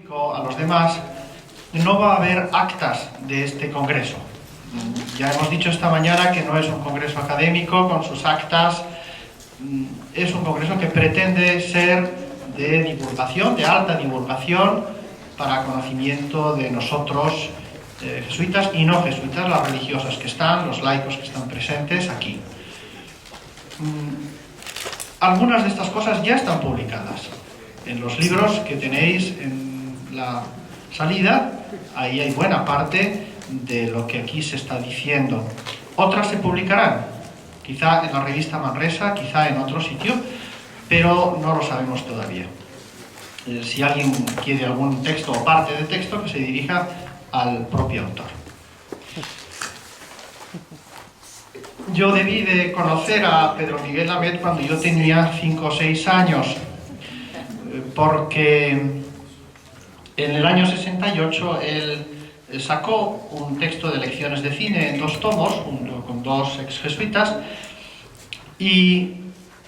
público, a los demás, no va a haber actas de este congreso. Ya hemos dicho esta mañana que no es un congreso académico con sus actas, es un congreso que pretende ser de divulgación, de alta divulgación, para conocimiento de nosotros, jesuitas y no jesuitas, las religiosas que están, los laicos que están presentes aquí. Algunas de estas cosas ya están publicadas en los libros que tenéis en la salida. Ahí hay buena parte de lo que aquí se está diciendo. Otras se publicarán, quizá en la revista Manresa, quizá en otro sitio, pero no lo sabemos todavía. Si alguien quiere algún texto o parte de texto, que se dirija al propio autor. Yo debí de conocer a Pedro Miguel Lamet cuando yo tenía 5 o 6 años, porque en el año 68 él sacó un texto de lecciones de cine en 2 tomos, con 2 exjesuitas, y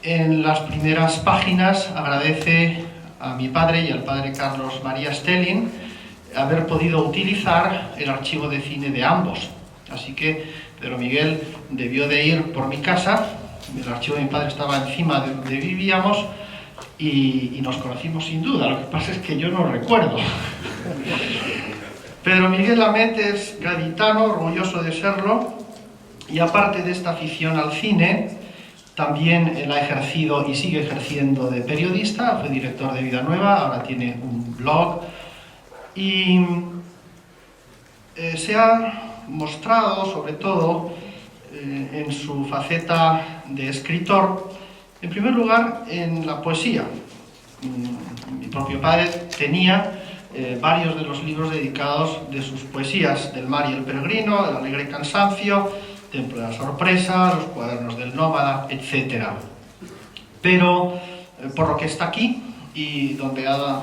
en las primeras páginas agradece a mi padre y al padre Carlos María Stelling haber podido utilizar el archivo de cine de ambos. Así que Pedro Miguel debió de ir por mi casa, el archivo de mi padre estaba encima de donde vivíamos, y nos conocimos sin duda. Lo que pasa es que yo no recuerdo. Pedro Miguel Lamet es gaditano, orgulloso de serlo, y aparte de esta afición al cine, también él ha ejercido y sigue ejerciendo de periodista. Fue director de Vida Nueva, ahora tiene un blog, y se ha mostrado sobre todo en su faceta de escritor, en primer lugar en la poesía. Mi propio padre tenía varios de los libros dedicados de sus poesías: Del mar y el peregrino, El alegre cansancio, Templo de la sorpresa, Los cuadernos del nómada, etc. Pero por lo que está aquí y donde ha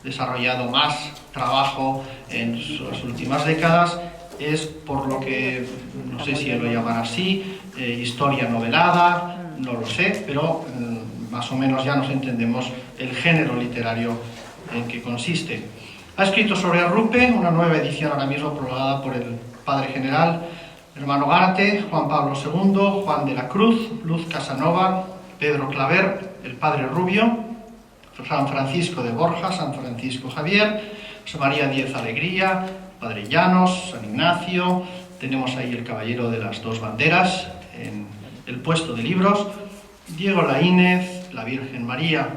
desarrollado más trabajo en las últimas décadas, es por lo que, no sé si lo llaman así, historia novelada, no lo sé, pero más o menos ya nos entendemos el género literario en que consiste. Ha escrito sobre Arrupe, una nueva edición ahora mismo prologada por el padre general Hermano Gárate, Juan Pablo II, Juan de la Cruz, Luz Casanova, Pedro Claver, el padre Rubio, San Francisco de Borja, San Francisco Javier, José María Díez Alegría, Padre Llanos, San Ignacio. Tenemos ahí el Caballero de las 2 banderas en el puesto de libros, Diego Laínez, la Virgen María,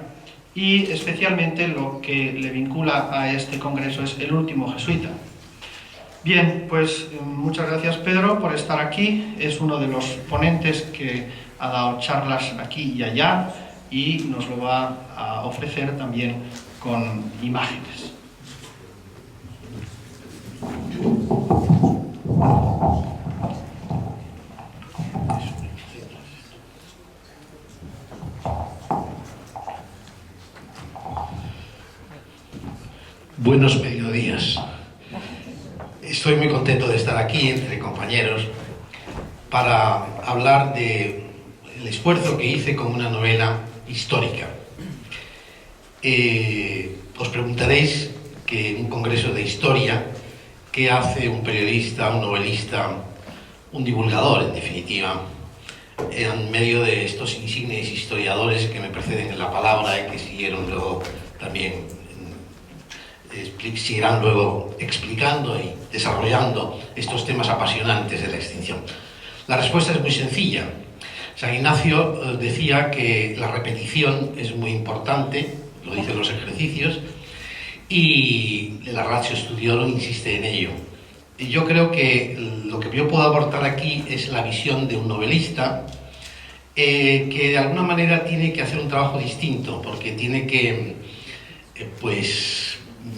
y especialmente lo que le vincula a este congreso es El último jesuita. Bien, pues muchas gracias, Pedro, por estar aquí. Es uno de los ponentes que ha dado charlas aquí y allá y nos lo va a ofrecer también con imágenes. Buenos mediodías. Estoy muy contento de estar aquí entre compañeros para hablar del esfuerzo que hice con una novela histórica. Os preguntaréis que en un congreso de historia, ¿qué hace un periodista, un novelista, un divulgador, en definitiva, en medio de estos insignes historiadores que me preceden en la palabra y que siguieron luego también seguirán luego explicando y desarrollando estos temas apasionantes de la extinción? La respuesta es muy sencilla. San Ignacio decía que la repetición es muy importante, lo dicen los ejercicios, y la Ratio Studiorum insiste en ello. Y yo creo que lo que yo puedo aportar aquí es la visión de un novelista que de alguna manera tiene que hacer un trabajo distinto, porque tiene que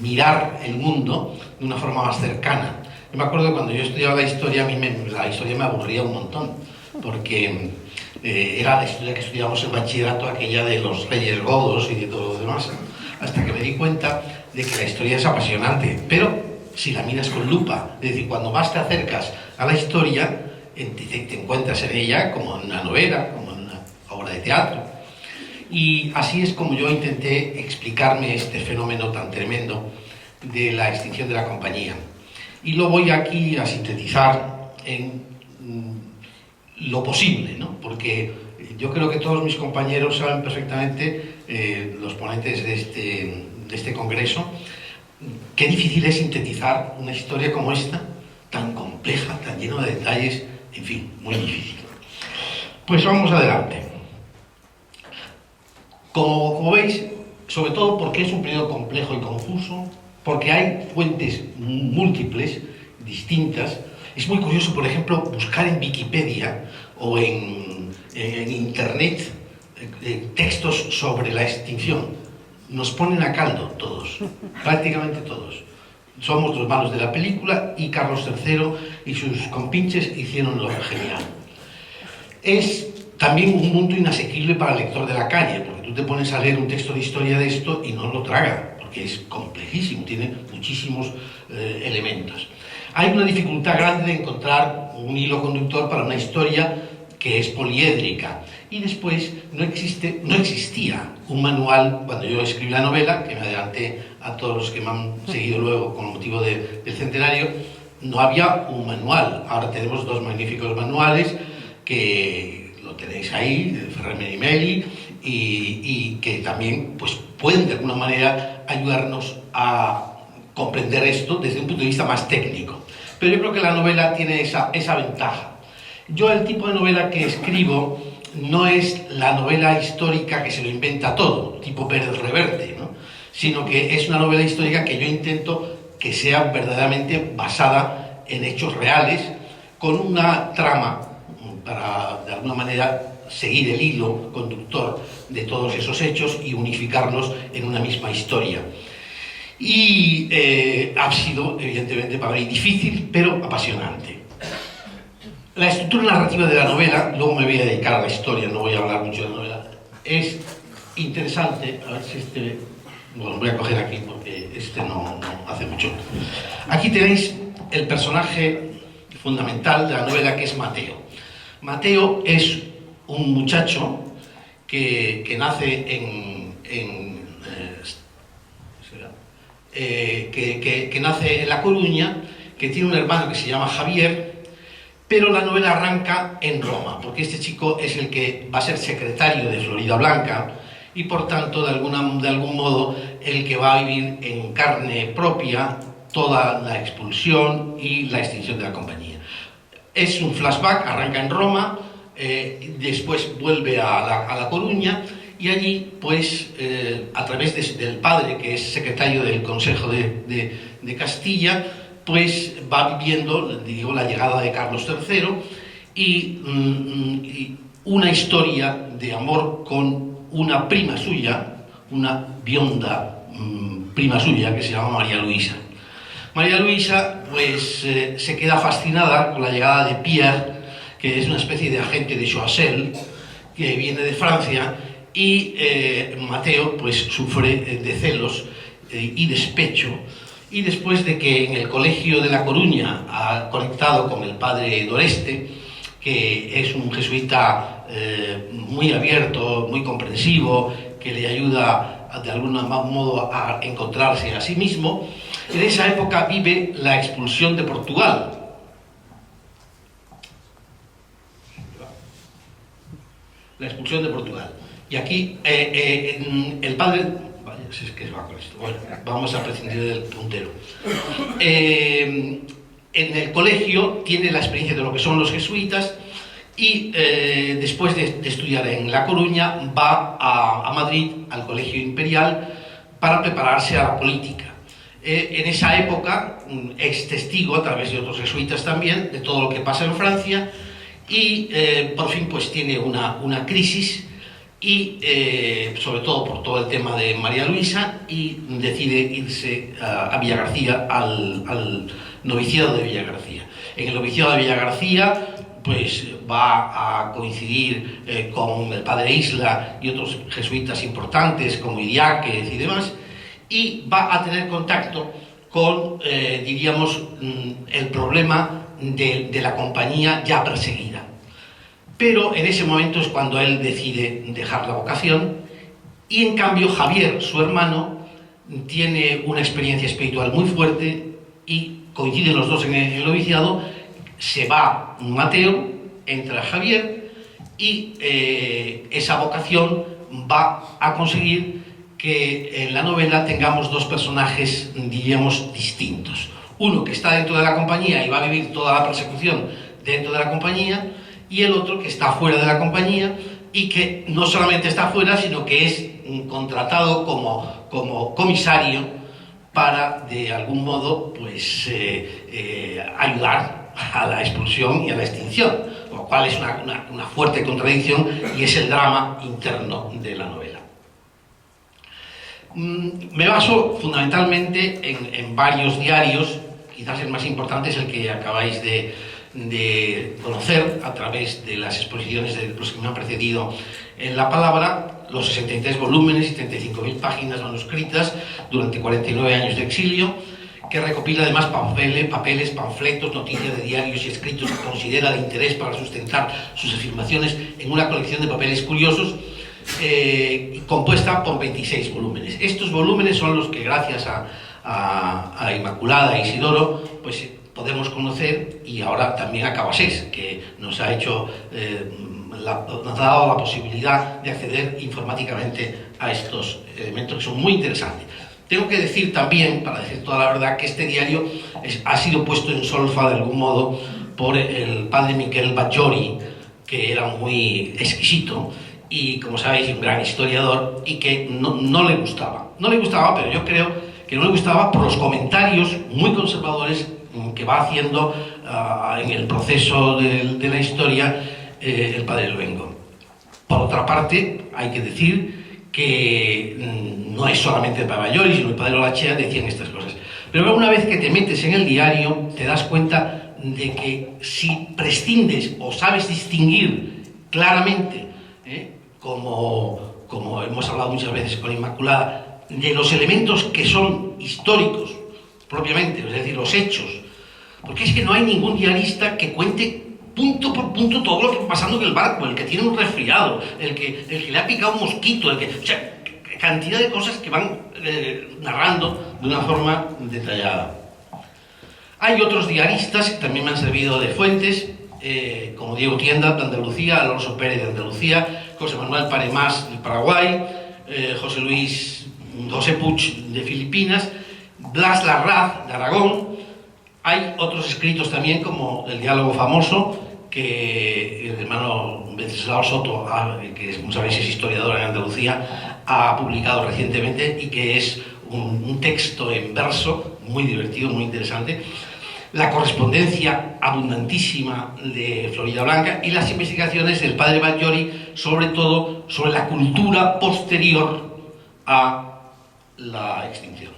mirar el mundo de una forma más cercana. Yo me acuerdo que cuando yo estudiaba la historia, a mí la historia me aburría un montón, porque era la historia que estudiamos en bachillerato, aquella de los reyes godos y de todo lo demás, hasta que me di cuenta de que la historia es apasionante, pero si la miras con lupa, es decir, cuando más te acercas a la historia, te encuentras en ella como en una novela, como en una obra de teatro. Y así es como yo intenté explicarme este fenómeno tan tremendo de la extinción de la compañía. Y lo voy aquí a sintetizar en lo posible, ¿no? Porque yo creo que todos mis compañeros saben perfectamente, los ponentes de este congreso, qué difícil es sintetizar una historia como esta, tan compleja, tan llena de detalles, en fin, muy difícil. Pues vamos adelante. Como veis, sobre todo porque es un periodo complejo y confuso, porque hay fuentes múltiples, distintas. Es muy curioso, por ejemplo, buscar en Wikipedia o en Internet textos sobre la extinción. Nos ponen a caldo todos, prácticamente todos. Somos los malos de la película y Carlos III y sus compinches hicieron lo genial. Es también un mundo inasequible para el lector de la calle, porque tú te pones a leer un texto de historia de esto y no lo traga, porque es complejísimo, tiene muchísimos elementos. Hay una dificultad grande de encontrar un hilo conductor para una historia que es poliédrica. Y después no existía un manual, cuando yo escribí la novela, que me adelanté a todos los que me han seguido luego con motivo del centenario, no había un manual. Ahora tenemos dos magníficos manuales que lo tenéis ahí, de Ferrer Menimeli, y que también pues, pueden de alguna manera ayudarnos a comprender esto desde un punto de vista más técnico. Pero yo creo que la novela tiene esa ventaja. Yo el tipo de novela que escribo no es la novela histórica que se lo inventa todo, tipo Pérez Reverte, ¿no? Sino que es una novela histórica que yo intento que sea verdaderamente basada en hechos reales, con una trama para, de alguna manera, seguir el hilo conductor de todos esos hechos y unificarlos en una misma historia. Y ha sido, evidentemente, para mí difícil, pero apasionante. La estructura narrativa de la novela, luego me voy a dedicar a la historia, no voy a hablar mucho de la novela, es interesante. A ver si bueno, voy a coger aquí porque no hace mucho. Aquí tenéis el personaje fundamental de la novela, que es Mateo. Mateo es un muchacho que nace que nace en La Coruña, que tiene un hermano que se llama Javier, pero la novela arranca en Roma, porque este chico es el que va a ser secretario de Floridablanca y por tanto de algún modo el que va a vivir en carne propia toda la expulsión y la extinción de la compañía. Es un flashback, arranca en Roma, después vuelve a La Coruña y allí, pues, a través del padre, que es secretario del Consejo de Castilla, pues va viviendo, digo, la llegada de Carlos III y una historia de amor con una prima suya, una bionda prima suya que se llama María Luisa. María Luisa, pues, se queda fascinada con la llegada de Pierre, que es una especie de agente de Choiseul, que viene de Francia, y Mateo, pues, sufre de celos y despecho. Y después de que en el colegio de La Coruña ha conectado con el padre Doreste, que es un jesuita muy abierto, muy comprensivo, que le ayuda de algún modo a encontrarse a sí mismo, en esa época vive la expulsión de Portugal. La expulsión de Portugal. Y aquí el padre... Si es que va con esto. Bueno, vamos a prescindir del puntero. En el colegio tiene la experiencia de lo que son los jesuitas y después de estudiar en La Coruña va a Madrid, al Colegio Imperial, para prepararse a la política. En esa época es testigo, a través de otros jesuitas también, de todo lo que pasa en Francia y por fin pues tiene una crisis y sobre todo por todo el tema de María Luisa, y decide irse a Villagarcía, al noviciado de Villagarcía. En el noviciado de Villagarcía pues va a coincidir con el padre Isla y otros jesuitas importantes como Idiáquez y demás, y va a tener contacto con, diríamos, el problema de la compañía ya perseguida. Pero en ese momento es cuando él decide dejar la vocación y en cambio Javier, su hermano, tiene una experiencia espiritual muy fuerte y coinciden los dos en el noviciado. Se va Mateo, entra Javier y esa vocación va a conseguir que en la novela tengamos dos personajes, diríamos, distintos. Uno que está dentro de la compañía y va a vivir toda la persecución dentro de la compañía, y el otro que está fuera de la compañía y que no solamente está fuera, sino que es contratado como comisario para, de algún modo, pues ayudar a la expulsión y a la extinción, lo cual es una fuerte contradicción y es el drama interno de la novela. Me baso fundamentalmente en varios diarios. Quizás el más importante es el que acabáis de conocer a través de las exposiciones de los que me han precedido en la palabra, los 63 volúmenes y 35.000 páginas manuscritas durante 49 años de exilio, que recopila además papeles, panfletos, noticias de diarios y escritos que considera de interés para sustentar sus afirmaciones en una colección de papeles curiosos, compuesta por 26 volúmenes. Estos volúmenes son los que, gracias a Inmaculada e Isidoro, pues podemos conocer, y ahora también a Cabasés, que nos ha hecho, nos ha dado la posibilidad de acceder informáticamente a estos elementos que son muy interesantes. Tengo que decir también, para decir toda la verdad, que este diario ha sido puesto en solfa de algún modo por el padre Miquel Batllori, que era muy exquisito y, como sabéis, un gran historiador, y que no le gustaba. No le gustaba, pero yo creo que no le gustaba por los comentarios muy conservadores que va haciendo en el proceso de la historia el padre Luengo. Por otra parte, hay que decir que no es solamente el padre Batllori, sino el padre Olachea decían estas cosas. Pero una vez que te metes en el diario, te das cuenta de que si prescindes o sabes distinguir claramente, como hemos hablado muchas veces con Inmaculada, de los elementos que son históricos propiamente, es decir, los hechos, porque es que no hay ningún diarista que cuente punto por punto todo lo que va pasando en el barco, el que tiene un resfriado, el que le ha picado un mosquito, o sea, cantidad de cosas que van narrando de una forma detallada. Hay otros diaristas que también me han servido de fuentes, como Diego Tienda de Andalucía, Alonso Pérez de Andalucía, José Manuel Paremás de Paraguay, José Puig de Filipinas, Blas Larraz de Aragón. Hay otros escritos también, como el diálogo famoso, que el hermano Wenceslao Soto, que como sabéis es historiador en Andalucía, ha publicado recientemente, y que es un texto en verso muy divertido, muy interesante. La correspondencia abundantísima de Florida Blanca y las investigaciones del padre Batllori, sobre todo sobre la cultura posterior a la extinción.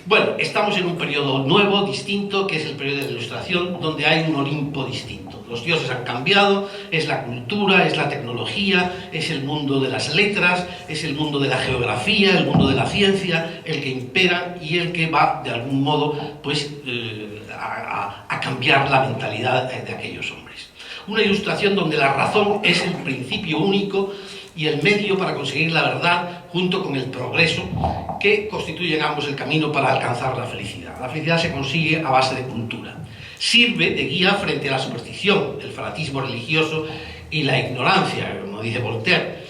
Bueno, estamos en un periodo nuevo, distinto, que es el periodo de la Ilustración, donde hay un Olimpo distinto. Los dioses han cambiado, es la cultura, es la tecnología, es el mundo de las letras, es el mundo de la geografía, el mundo de la ciencia, el que impera y el que va, de algún modo, pues, a cambiar la mentalidad de aquellos hombres. Una Ilustración donde la razón es el principio único y el medio para conseguir la verdad, junto con el progreso, que constituyen ambos el camino para alcanzar la felicidad. La felicidad se consigue a base de cultura. Sirve de guía frente a la superstición, el fanatismo religioso y la ignorancia, como dice Voltaire.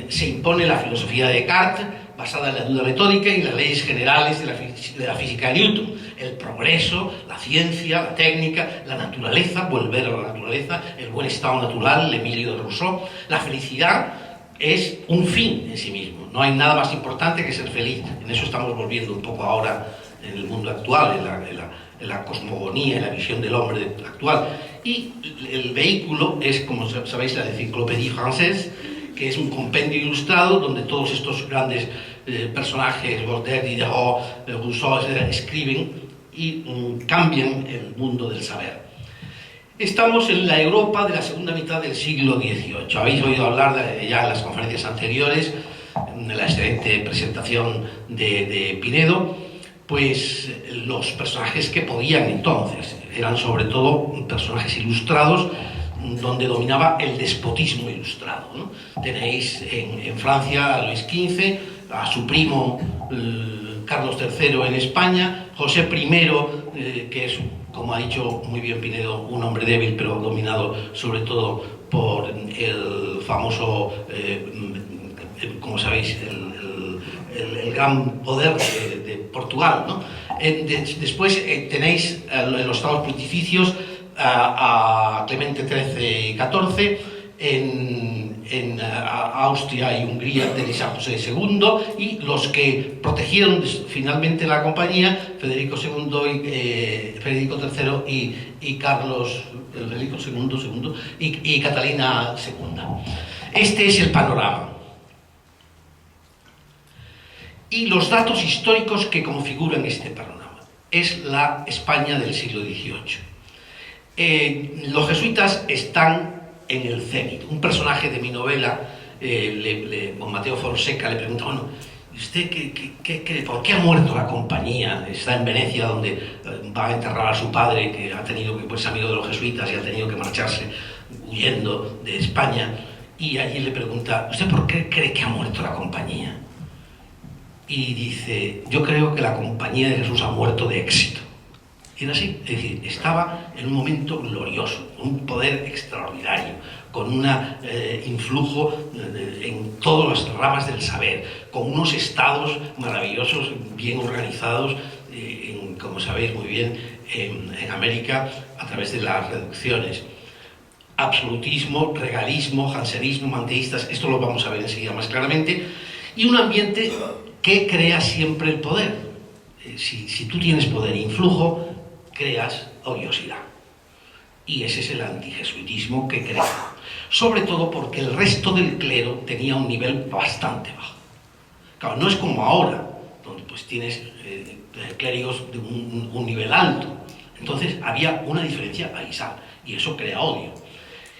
Se impone la filosofía de Descartes, basada en la duda metódica y en las leyes generales de la física de Newton. El progreso, la ciencia, la técnica, la naturaleza, volver a la naturaleza, el buen estado natural, el Emilio de Rousseau. La felicidad es un fin en sí mismo. No hay nada más importante que ser feliz. En eso estamos volviendo un poco ahora en el mundo actual, en la cosmogonía, en la visión del hombre actual. Y el vehículo es, como sabéis, la Encyclopédie Française, que es un compendio ilustrado donde todos estos grandes personajes, Voltaire, Diderot, Rousseau, etc., escriben y cambian el mundo del saber. Estamos en la Europa de la segunda mitad del siglo XVIII. Habéis oído hablar ya en las conferencias anteriores, en la excelente presentación de Pinedo, pues los personajes que podían entonces. Eran sobre todo personajes ilustrados, donde dominaba el despotismo ilustrado, ¿no? Tenéis en Francia a Luis XV, a su primo Carlos III en España, José I, que es, como ha dicho muy bien Pinedo, un hombre débil, pero dominado sobre todo por el famoso, como sabéis, el gran poder de Portugal, ¿no? Después tenéis en los estados pontificios a Clemente XIII y XIV, en Austria y Hungría tenéis a José II, y los que protegieron finalmente la compañía, Federico III y Carlos Federico II y Catalina II. Este es el panorama. Y los datos históricos que configuran este panorama. Es la España del siglo XVIII. Los jesuitas están en el cenit. Un personaje de mi novela, con Mateo Fonseca, le pregunta, bueno, ¿usted por qué ha muerto la compañía? Está en Venecia, donde va a enterrar a su padre, que ha tenido que, pues, amigo de los jesuitas, y ha tenido que marcharse huyendo de España. Y allí le pregunta, ¿usted por qué cree que ha muerto la compañía? Y dice, yo creo que la compañía de Jesús ha muerto de éxito. Y era así, es decir, estaba en un momento glorioso, un poder extraordinario, con un influjo en todas las ramas del saber, con unos estados maravillosos, bien organizados, como sabéis muy bien, en América, a través de las reducciones. Absolutismo, regalismo, jansenismo, manteístas, esto lo vamos a ver enseguida más claramente, y un ambiente que crea siempre el poder. Si tú tienes poder e influjo, creas odiosidad. Y ese es el antijesuitismo que crea. Sobre todo porque el resto del clero tenía un nivel bastante bajo. Claro, no es como ahora, donde pues tienes clérigos de un nivel alto. Entonces había una diferencia abisal, y eso crea odio.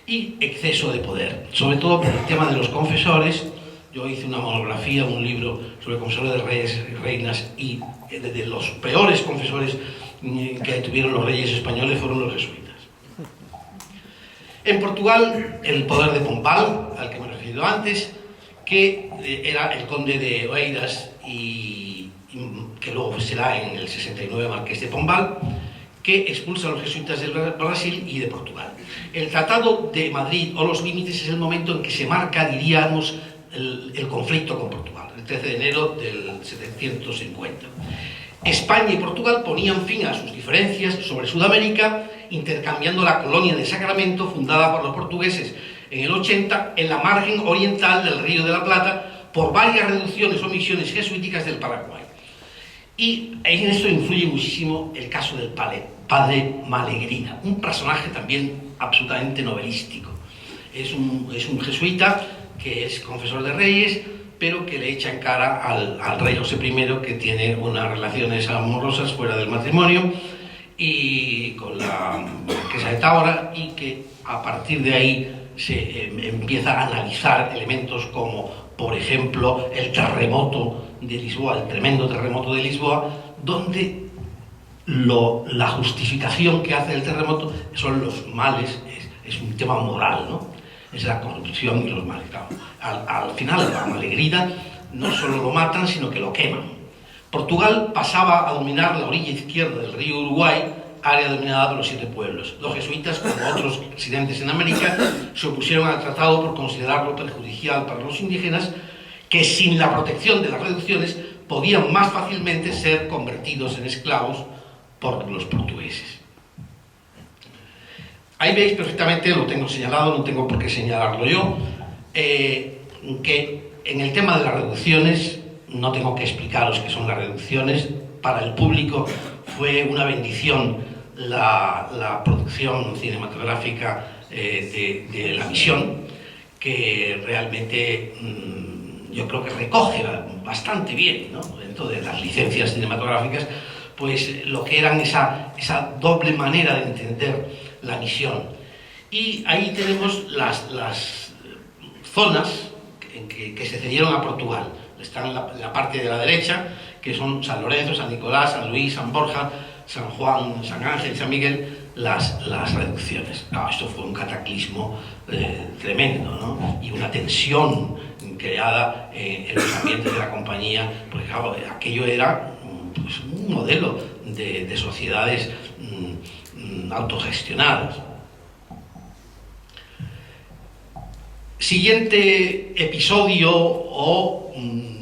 Y exceso de poder, sobre todo por el tema de los confesores. Yo hice una monografía, un libro sobre confesores de reyes y reinas, y de los peores confesores que tuvieron los reyes españoles fueron los jesuitas. En Portugal, el poder de Pombal, al que me he referido antes, que era el conde de Oeiras y que luego será en el 69 marqués de Pombal, que expulsa a los jesuitas del Brasil y de Portugal. El Tratado de Madrid o los límites es el momento en que se marca, diríamos, el conflicto con Portugal, el 13 de enero del 750. España y Portugal ponían fin a sus diferencias sobre Sudamérica, intercambiando la colonia de Sacramento, fundada por los portugueses en el 80, en la margen oriental del Río de la Plata, por varias reducciones o misiones jesuíticas del Paraguay. Y en esto influye muchísimo el caso del padre Malegrina, un personaje también absolutamente novelístico. Es un jesuita que es confesor de reyes, pero que le echa en cara al rey José I, que tiene unas relaciones amorosas fuera del matrimonio y con la marquesa de Tábora, y que a partir de ahí se empieza a analizar elementos como, por ejemplo, el terremoto de Lisboa, el tremendo terremoto de Lisboa, donde la justificación que hace el terremoto son los males, es un tema moral, ¿no? Es la corrupción y los males. Claro, al final, la Malegrina no solo lo matan, sino que lo queman. Portugal pasaba a dominar la orilla izquierda del río Uruguay, área dominada por los 7 pueblos. Los jesuitas, como otros residentes en América, se opusieron al tratado por considerarlo perjudicial para los indígenas, que sin la protección de las reducciones podían más fácilmente ser convertidos en esclavos por los portugueses. Ahí veis perfectamente, lo tengo señalado, no tengo por qué señalarlo yo, que en el tema de las reducciones, no tengo que explicaros qué son las reducciones. Para el público fue una bendición la producción cinematográfica de La Misión, que realmente yo creo que recoge bastante bien, ¿no? Dentro de las licencias cinematográficas, pues lo que eran esa doble manera de entender la misión. Y ahí tenemos las zonas que se cedieron a Portugal. Están en la parte de la derecha, que son San Lorenzo, San Nicolás, San Luis, San Borja, San Juan, San Ángel y San Miguel, las reducciones. Claro, esto fue un cataclismo tremendo, ¿no? Y una tensión creada en los ambientes de la compañía, porque claro, aquello era pues, un modelo de sociedades autogestionadas. Siguiente episodio o,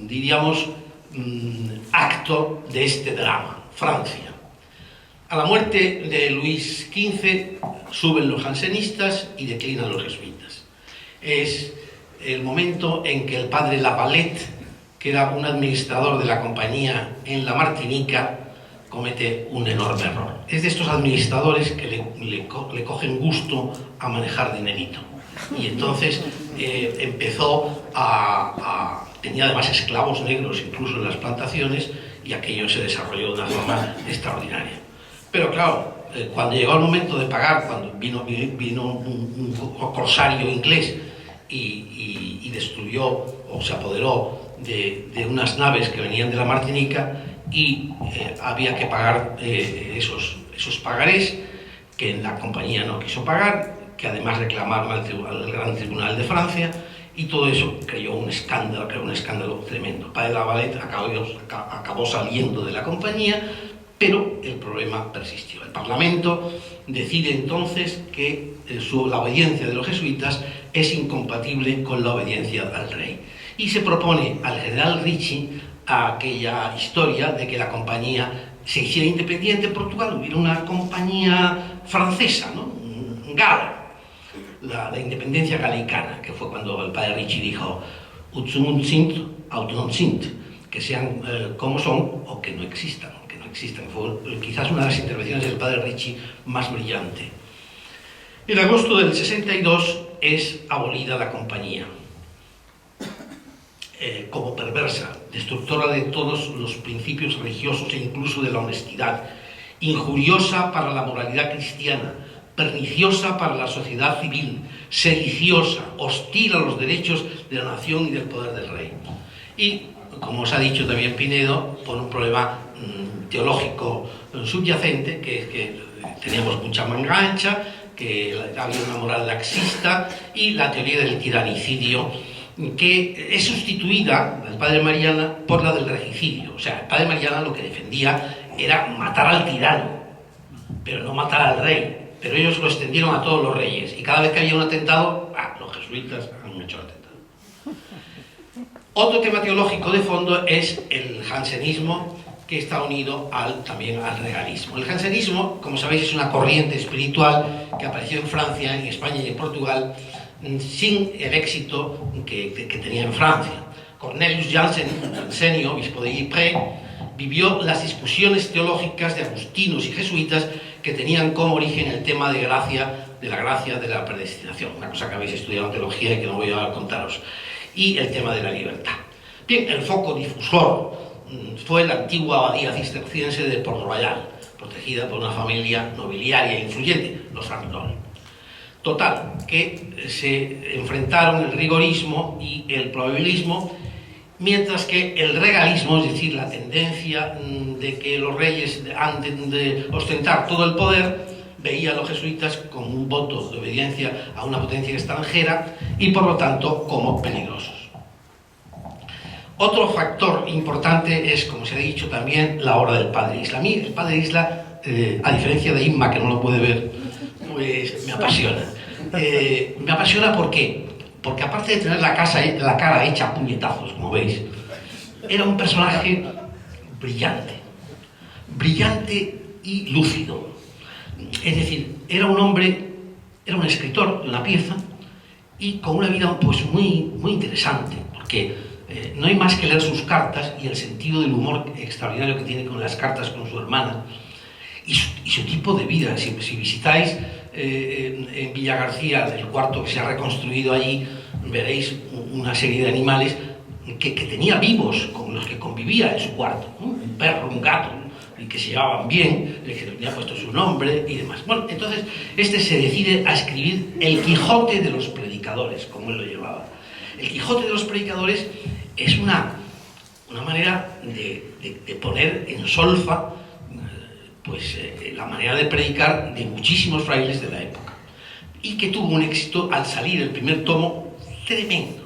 diríamos, acto de este drama, Francia. A la muerte de Luis XV suben los jansenistas y declinan los jesuitas. Es el momento en que el padre Lavalette, que era un administrador de la compañía en la Martinica, comete un enorme error. Es de estos administradores que le cogen gusto a manejar dinerito. Y entonces empezó tenía además esclavos negros incluso en las plantaciones, y aquello se desarrolló de una forma extraordinaria. Pero claro, cuando llegó el momento de pagar, cuando vino un corsario inglés y destruyó o se apoderó de unas naves que venían de la Martinica, y había que pagar esos pagarés que la compañía no quiso pagar, que además reclamaron al Gran Tribunal de Francia, y todo eso creó un escándalo tremendo. El padre Lavalette acabó saliendo de la compañía, pero el problema persistió. El Parlamento decide entonces que la obediencia de los jesuitas es incompatible con la obediencia al rey, y se propone al general Ricci aquella historia de que la compañía se hiciera independiente en Portugal, hubiera una compañía francesa, ¿no? Gala, la independencia galicana, que fue cuando el padre Ricci dijo ut sunt sint, aut non sint, que sean como son o que no existan. Fue quizás una de las intervenciones del padre Ricci más brillante. En agosto del 62 es abolida la compañía como perversa, destructora de todos los principios religiosos e incluso de la honestidad, injuriosa para la moralidad cristiana, perniciosa para la sociedad civil, sediciosa, hostil a los derechos de la nación y del poder del rey. Y, como os ha dicho también Pinedo, por un problema teológico subyacente, que es que teníamos mucha manga ancha, que había una moral laxista y la teoría del tiranicidio, que es sustituida, del padre Mariana, por la del regicidio. O sea, el padre Mariana lo que defendía era matar al tirano, pero no matar al rey. Pero ellos lo extendieron a todos los reyes, y cada vez que había un atentado, los jesuitas han hecho el atentado. Otro tema teológico de fondo es el jansenismo, que está unido también al regalismo. El jansenismo, como sabéis, es una corriente espiritual que apareció en Francia, en España y en Portugal, sin el éxito que tenía en Francia. Cornelius Jansen, obispo de Ypres, vivió las discusiones teológicas de agustinos y jesuitas que tenían como origen el tema de la gracia de la predestinación, una cosa que habéis estudiado en teología y que no voy a contaros, y el tema de la libertad. Bien, el foco difusor fue la antigua abadía cisterciense de Port Royal, protegida por una familia nobiliaria influyente, los Arnaud. Total, que se enfrentaron el rigorismo y el probabilismo, mientras que el regalismo, es decir, la tendencia de que los reyes han de ostentar todo el poder, veía a los jesuitas como un voto de obediencia a una potencia extranjera y por lo tanto como peligrosos. Otro factor importante es, como se ha dicho también, la obra del padre Isla. A mí el padre Isla, a diferencia de Inma, que no lo puede ver, pues me apasiona. Me apasiona ¿por qué? Porque aparte de tener la cara hecha a puñetazos, como veis, era un personaje brillante y lúcido. Es decir, era un hombre, era un escritor de una pieza y con una vida pues muy interesante, porque no hay más que leer sus cartas y el sentido del humor extraordinario que tiene con las cartas con su hermana y su tipo de vida. Si visitáis en Villa García, el cuarto que se ha reconstruido allí, veréis una serie de animales que tenía vivos, con los que convivía en su cuarto, ¿no? Un perro, un gato, y que se llevaban bien, que le tenía puesto su nombre y demás. Bueno, entonces se decide a escribir El Quijote de los Predicadores, como él lo llevaba. El Quijote de los Predicadores es una manera de poner en solfa la manera de predicar de muchísimos frailes de la época, y que tuvo un éxito al salir el primer tomo tremendo.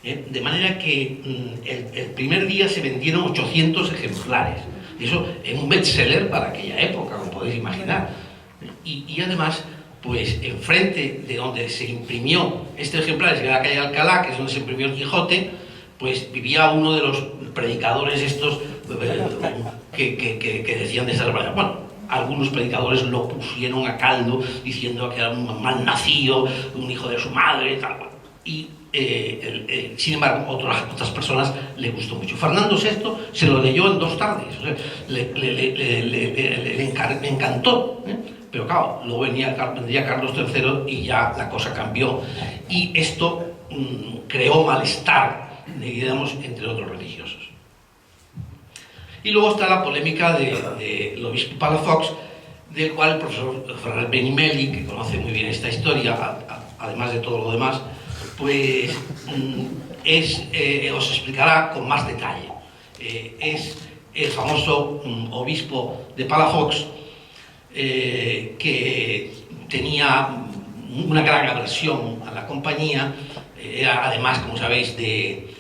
De manera que el primer día se vendieron 800 ejemplares. Y eso es un bestseller para aquella época, como podéis imaginar. Y además, pues enfrente de donde se imprimió este ejemplar, que era la calle Alcalá, que es donde se imprimió el Quijote, pues vivía uno de los predicadores estos que decían de esa manera. Bueno, algunos predicadores lo pusieron a caldo diciendo que era un malnacido, un hijo de su madre, tal cual. Y sin embargo, otras personas le gustó mucho. Fernando VI se lo leyó en 2 tardes, o sea, le encantó, pero claro, luego vendría Carlos III y ya la cosa cambió. Y esto creó malestar, digamos, entre otros religiosos. Y luego está la polémica del obispo Palafox, del cual el profesor Ferrer Benimeli, que conoce muy bien esta historia, además de todo lo demás, pues os explicará con más detalle. Es el famoso obispo de Palafox, que tenía una gran aversión a la compañía, era además, como sabéis, de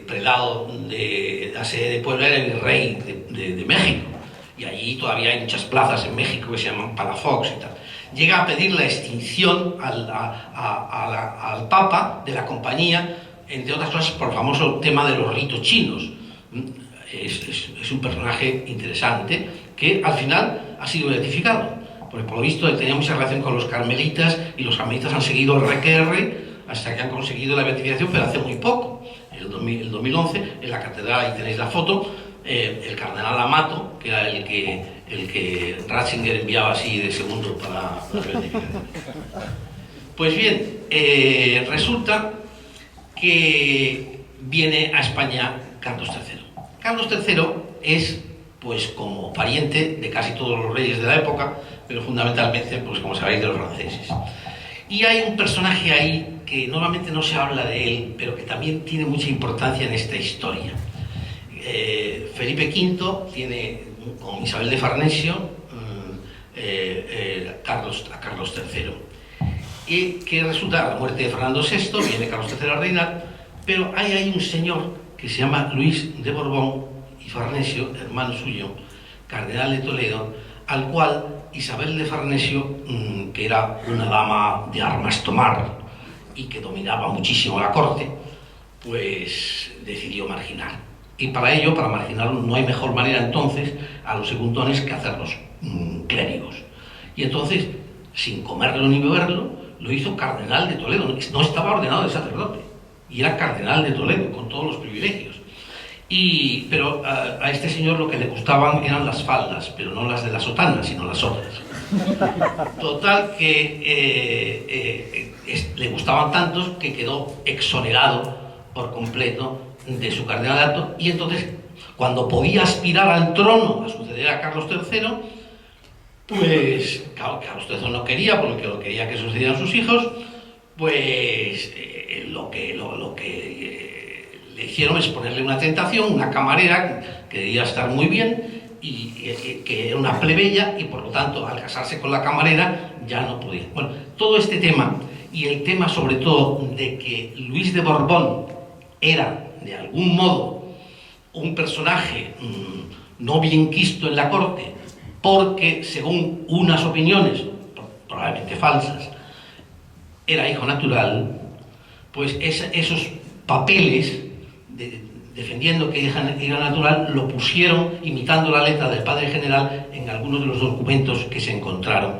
prelado de la sede de Puebla, era el virrey de México, y allí todavía hay muchas plazas en México que se llaman Palafox y tal. Llega a pedir la extinción al Papa de la compañía, entre otras cosas por el famoso tema de los ritos chinos. Es un personaje interesante que al final ha sido beatificado, porque por lo visto tenía mucha relación con los carmelitas, y los carmelitas han seguido el RQR hasta que han conseguido la beatificación, pero hace muy poco, el 2011, en la catedral, ahí tenéis la foto, el cardenal Amato, que era el que Ratzinger enviaba así de segundo para la beatificación. Pues bien, resulta que viene a España Carlos III. Carlos III es, pues, como pariente de casi todos los reyes de la época, pero fundamentalmente, pues, como sabéis, de los franceses. Y hay un personaje ahí que normalmente no se habla de él, pero que también tiene mucha importancia en esta historia. Felipe V tiene con Isabel de Farnesio a Carlos III. Y que resulta, a la muerte de Fernando VI, viene Carlos III a reinar, pero hay un señor que se llama Luis de Borbón y Farnesio, hermano suyo, cardenal de Toledo, al cual Isabel de Farnesio, que era una dama de armas tomar y que dominaba muchísimo la corte, pues decidió marginar. Y para ello, para marginarlo, no hay mejor manera entonces a los segundones que hacerlos clérigos. Y entonces, sin comerlo ni beberlo, lo hizo cardenal de Toledo. No estaba ordenado de sacerdote, y era cardenal de Toledo, con todos los privilegios. Pero a este señor lo que le gustaban eran las faldas, pero no las de la sotana, sino las otras. Total que le gustaban tantos que quedó exonerado por completo de su cardenalato, y entonces, cuando podía aspirar al trono a suceder a Carlos III, pues claro, Carlos III no quería, porque lo quería que sucedieran sus hijos, pues lo que le hicieron es ponerle una tentación, una camarera que debía estar muy bien, y que era una plebeya, y por lo tanto, al casarse con la camarera, ya no podía. Bueno, todo este tema, y el tema sobre todo de que Luis de Borbón era, de algún modo, un personaje no bien quisto en la corte, porque, según unas opiniones, probablemente falsas, era hijo natural, pues esos papeles defendiendo que era natural lo pusieron imitando la letra del padre general en algunos de los documentos que se encontraron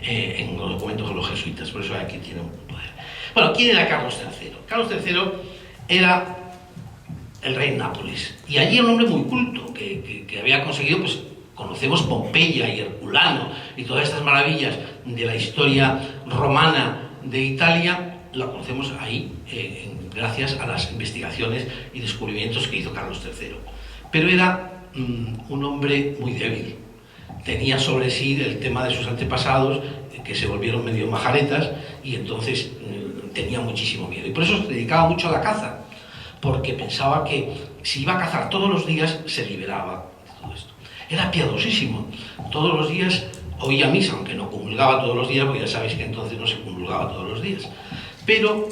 en los documentos de los jesuitas. Por eso aquí tiene un poder. Bueno, ¿quién era Carlos III? Carlos III era el rey de Nápoles, y allí un hombre muy culto que había conseguido, pues conocemos Pompeya y Herculano y todas estas maravillas de la historia romana de Italia, la conocemos ahí gracias a las investigaciones y descubrimientos que hizo Carlos III. Pero era un hombre muy débil. Tenía sobre sí el tema de sus antepasados, que se volvieron medio majaretas, y entonces tenía muchísimo miedo. Y por eso se dedicaba mucho a la caza, porque pensaba que si iba a cazar todos los días, se liberaba de todo esto. Era piadosísimo. Todos los días oía misa, aunque no comulgaba todos los días, porque ya sabéis que entonces no se comulgaba todos los días. Pero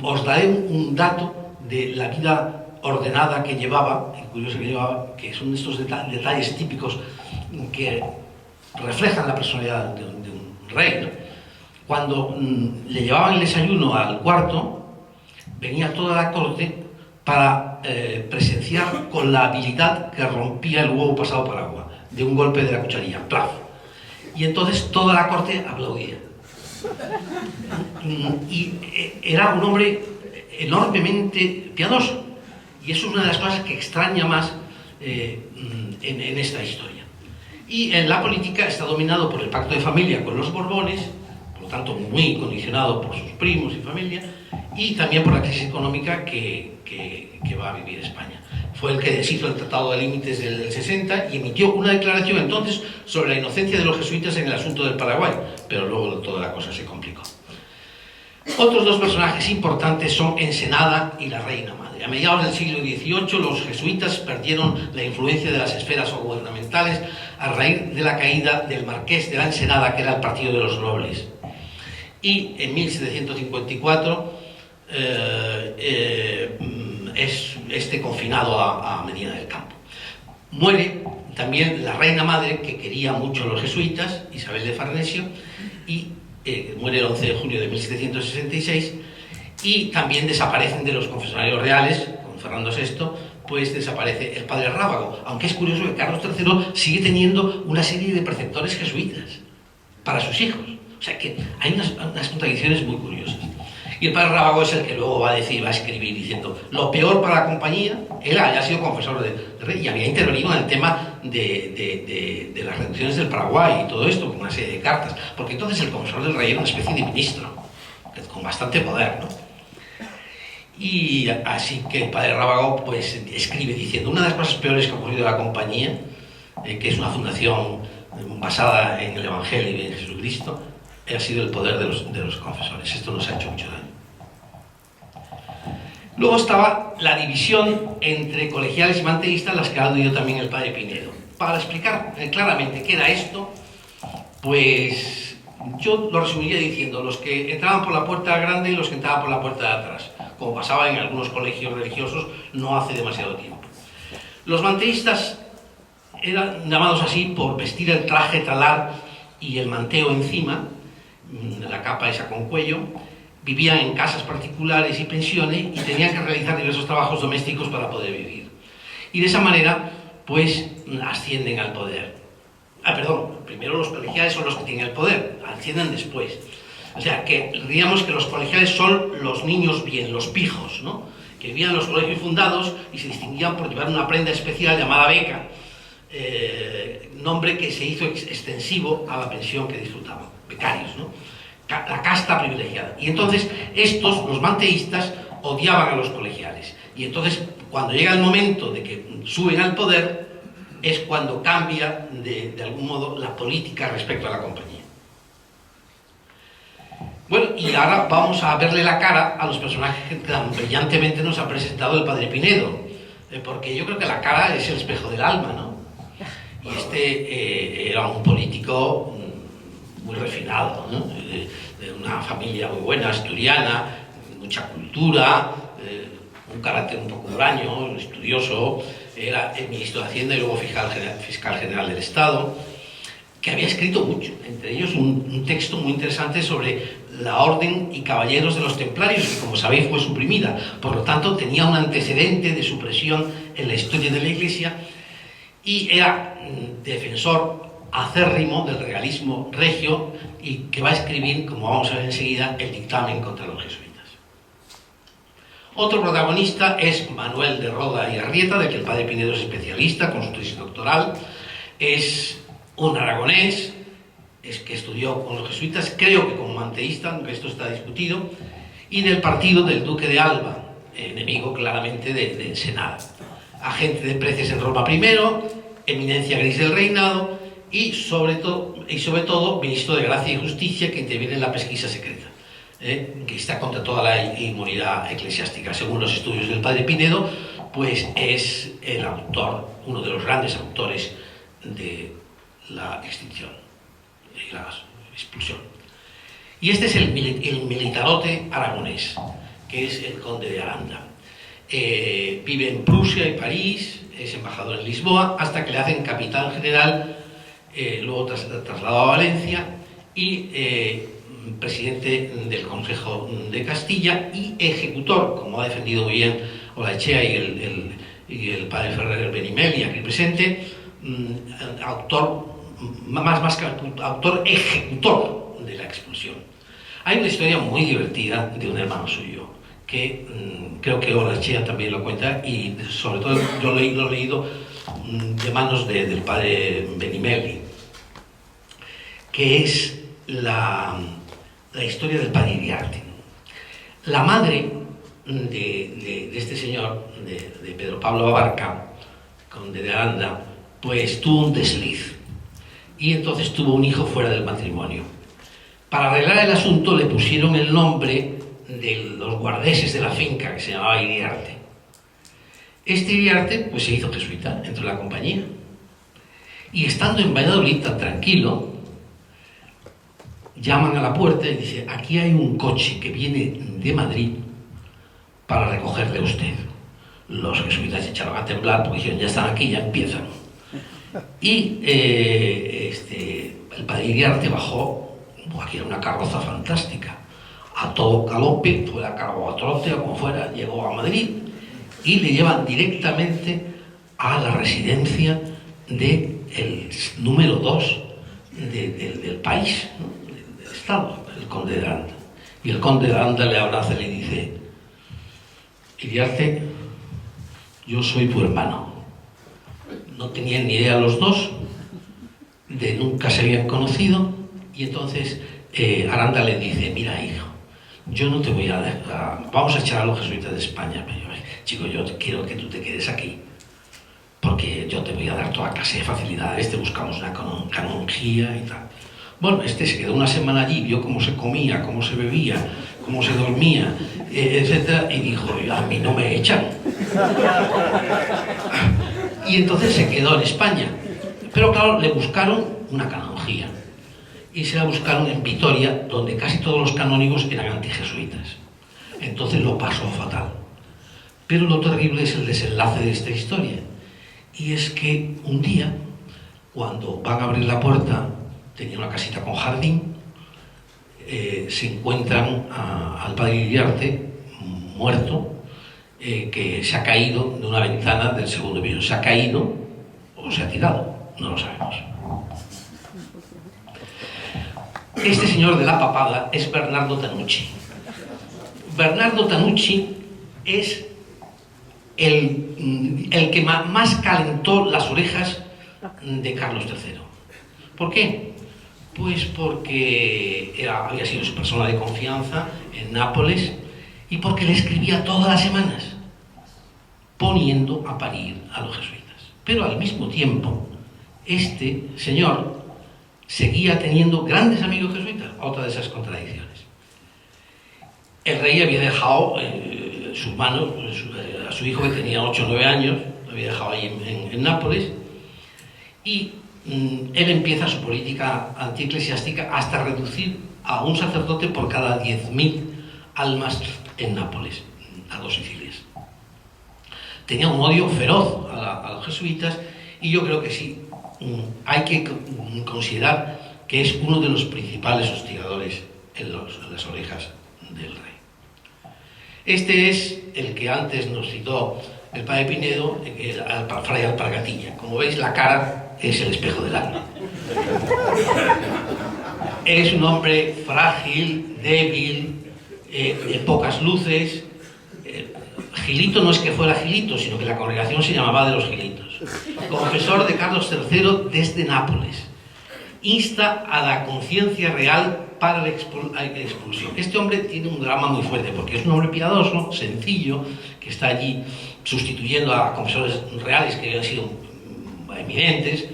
os daré un dato de la vida ordenada que llevaba, y curioso que llevaba, que son estos detalles típicos que reflejan la personalidad de un rey, ¿no? Cuando le llevaban el desayuno al cuarto, venía toda la corte para presenciar con la habilidad que rompía el huevo pasado por agua, de un golpe de la cucharilla, ¡plaf! Y entonces toda la corte aplaudía. Y era un hombre enormemente piadoso, y eso es una de las cosas que extraña más en esta historia. Y en la política está dominado por el pacto de familia con los Borbones, por lo tanto muy condicionado por sus primos y familia, y también por la crisis económica que va a vivir España. Fue el que deshizo el Tratado de Límites del 60 y emitió una declaración entonces sobre la inocencia de los jesuitas en el asunto del Paraguay, pero luego toda la cosa se complicó. Otros dos personajes importantes son Ensenada y la Reina Madre. A mediados del siglo XVIII los jesuitas perdieron la influencia de las esferas gubernamentales a raíz de la caída del Marqués de la Ensenada, que era el Partido de los Nobles. Y en 1754 es confinado a Medina del Campo. Muere también la Reina Madre, que quería mucho a los jesuitas, Isabel de Farnesio, y muere el 11 de junio de 1766, y también desaparecen de los confesionarios reales, con Fernando VI, pues desaparece el padre Rábago, aunque es curioso que Carlos III sigue teniendo una serie de preceptores jesuitas para sus hijos. O sea que hay unas contradicciones muy curiosas. Y el padre Rábago es el que luego va a escribir diciendo lo peor para la compañía. Él haya sido confesor de rey y había intervenido en el tema de las reducciones del Paraguay y todo esto, con una serie de cartas, porque entonces el confesor del rey era una especie de ministro, con bastante poder, ¿no? Y así que el padre Rábago pues escribe diciendo una de las cosas peores que ha ocurrido a la compañía, que es una fundación basada en el Evangelio y en Jesucristo, ha sido el poder de los confesores. Esto nos ha hecho mucho daño. Luego estaba la división entre colegiales y manteístas, las que ha aludido también el padre Pinedo. Para explicar claramente qué era esto, pues yo lo resumiría diciendo los que entraban por la puerta grande y los que entraban por la puerta de atrás, como pasaba en algunos colegios religiosos no hace demasiado tiempo. Los manteístas eran llamados así por vestir el traje talar y el manteo encima, la capa esa con cuello, vivían en casas particulares y pensiones y tenían que realizar diversos trabajos domésticos para poder vivir. Y de esa manera, pues, ascienden al poder. Primero los colegiales son los que tienen el poder, ascienden después. O sea, que diríamos que los colegiales son los niños bien, los pijos, ¿no? Que vivían en los colegios fundados y se distinguían por llevar una prenda especial llamada beca, nombre que se hizo extensivo a la pensión que disfrutaban, becarios, ¿no? La casta privilegiada. Y entonces estos, los manteístas, odiaban a los colegiales. Y entonces, cuando llega el momento de que suben al poder, es cuando cambia de algún modo la política respecto a la compañía. Bueno, y ahora vamos a verle la cara a los personajes que tan brillantemente nos ha presentado el padre Pinedo, porque yo creo que la cara es el espejo del alma, ¿no? Y era un político muy refinado, ¿no? De una familia muy buena, asturiana, mucha cultura, un carácter un poco huraño, estudioso, era el ministro de Hacienda y luego fiscal general del Estado, que había escrito mucho, entre ellos un texto muy interesante sobre la orden y caballeros de los templarios, que como sabéis fue suprimida, por lo tanto tenía un antecedente de supresión en la historia de la Iglesia, y era defensor acérrimo del regalismo regio y que va a escribir, como vamos a ver enseguida, el dictamen contra los jesuitas. Otro protagonista es Manuel de Roda y Arrieta, del que el padre Pinedo es especialista con su tesis doctoral. Es un aragonés, es que estudió con los jesuitas, creo que como manteísta, aunque esto está discutido, y del partido del duque de Alba, enemigo claramente de Ensenada. Agente de precios en Roma primero, eminencia gris del reinado y sobre todo ministro de Gracia y Justicia, que interviene en la pesquisa secreta, que está contra toda la inmunidad eclesiástica. Según los estudios del padre Pinedo, pues es el autor, uno de los grandes autores de la extinción y la expulsión. Y este es el militarote aragonés, que es el conde de Aranda. Vive en Prusia y París, es embajador en Lisboa, hasta que le hacen capitán general, luego trasladado a Valencia y presidente del Consejo de Castilla y ejecutor, como ha defendido muy bien Olaechea y el padre Ferrer Benimeli aquí presente, autor, más que autor, ejecutor de la expulsión. Hay una historia muy divertida de un hermano suyo, que creo que Olaechea también lo cuenta, y sobre todo yo lo he leído de manos del padre Benimeli, que es la historia del padre Iriarte. La madre de este señor, de Pedro Pablo Abarca, conde de Aranda, pues tuvo un desliz y entonces tuvo un hijo fuera del matrimonio. Para arreglar el asunto le pusieron el nombre de los guardeses de la finca, que se llamaba Iriarte. Este Iriarte pues se hizo jesuita, entró en la compañía, y estando en Valladolid tan tranquilo, llaman a la puerta y dicen: aquí hay un coche que viene de Madrid para recogerle a usted. Los jesuitas se echaron a temblar porque dijeron: ya están aquí, ya empiezan. Y el padre Iriarte bajó, aquí era una carroza fantástica, a todo galope, fue a cargo a trote o como fuera, llegó a Madrid y le llevan directamente a la residencia del número 2 del país, ¿no? Del Estado, el conde de Aranda. Y el conde de Aranda le abraza y le dice: Iriarte, yo soy tu hermano. No tenían ni idea los dos, nunca se habían conocido, y entonces Aranda le dice: mira, hijo, yo no te voy a dejar, vamos a echar a los jesuitas de España, pero chico, yo quiero que tú te quedes aquí, porque yo te voy a dar toda clase de facilidades, te buscamos una canonjía y tal. Bueno, se quedó una semana allí, vio cómo se comía, cómo se bebía, cómo se dormía, etc. Y dijo: a mí no me echan. Y entonces se quedó en España. Pero claro, le buscaron una canonjía. Y se la buscaron en Vitoria, donde casi todos los canónigos eran antijesuitas. Entonces lo pasó fatal. Pero lo terrible es el desenlace de esta historia. Y es que un día, cuando van a abrir la puerta, tenía una casita con jardín, se encuentran al padre Iriarte muerto, que se ha caído de una ventana del segundo piso. Se ha caído o se ha tirado, no lo sabemos. Este señor de la papada es Bernardo Tanucci. Bernardo Tanucci es el que más calentó las orejas de Carlos III. ¿Por qué? Pues porque había sido su persona de confianza en Nápoles y porque le escribía todas las semanas poniendo a parir a los jesuitas. Pero al mismo tiempo, este señor seguía teniendo grandes amigos jesuitas, otra de esas contradicciones. El rey había dejado sus manos a su hijo, que tenía 8 o 9 años, lo había dejado ahí en Nápoles, y él empieza su política antieclesiástica hasta reducir a un sacerdote por cada 10.000 almas en Nápoles, a 2 Sicilias. Tenía un odio feroz a los jesuitas, y yo creo que sí, hay que considerar que es uno de los principales hostigadores en las orejas del rey. Este es el que antes nos citó el padre Pinedo, Fray Alpargatilla. Como veis, la cara es el espejo del alma. Es un hombre frágil, débil, de pocas luces. Gilito no es que fuera Gilito, sino que la congregación se llamaba de los Gilitos. Confesor de Carlos III desde Nápoles. Insta a la conciencia real para la expulsión. Este hombre tiene un drama muy fuerte, porque es un hombre piadoso, sencillo, que está allí sustituyendo a confesores reales que habían sido eminentes,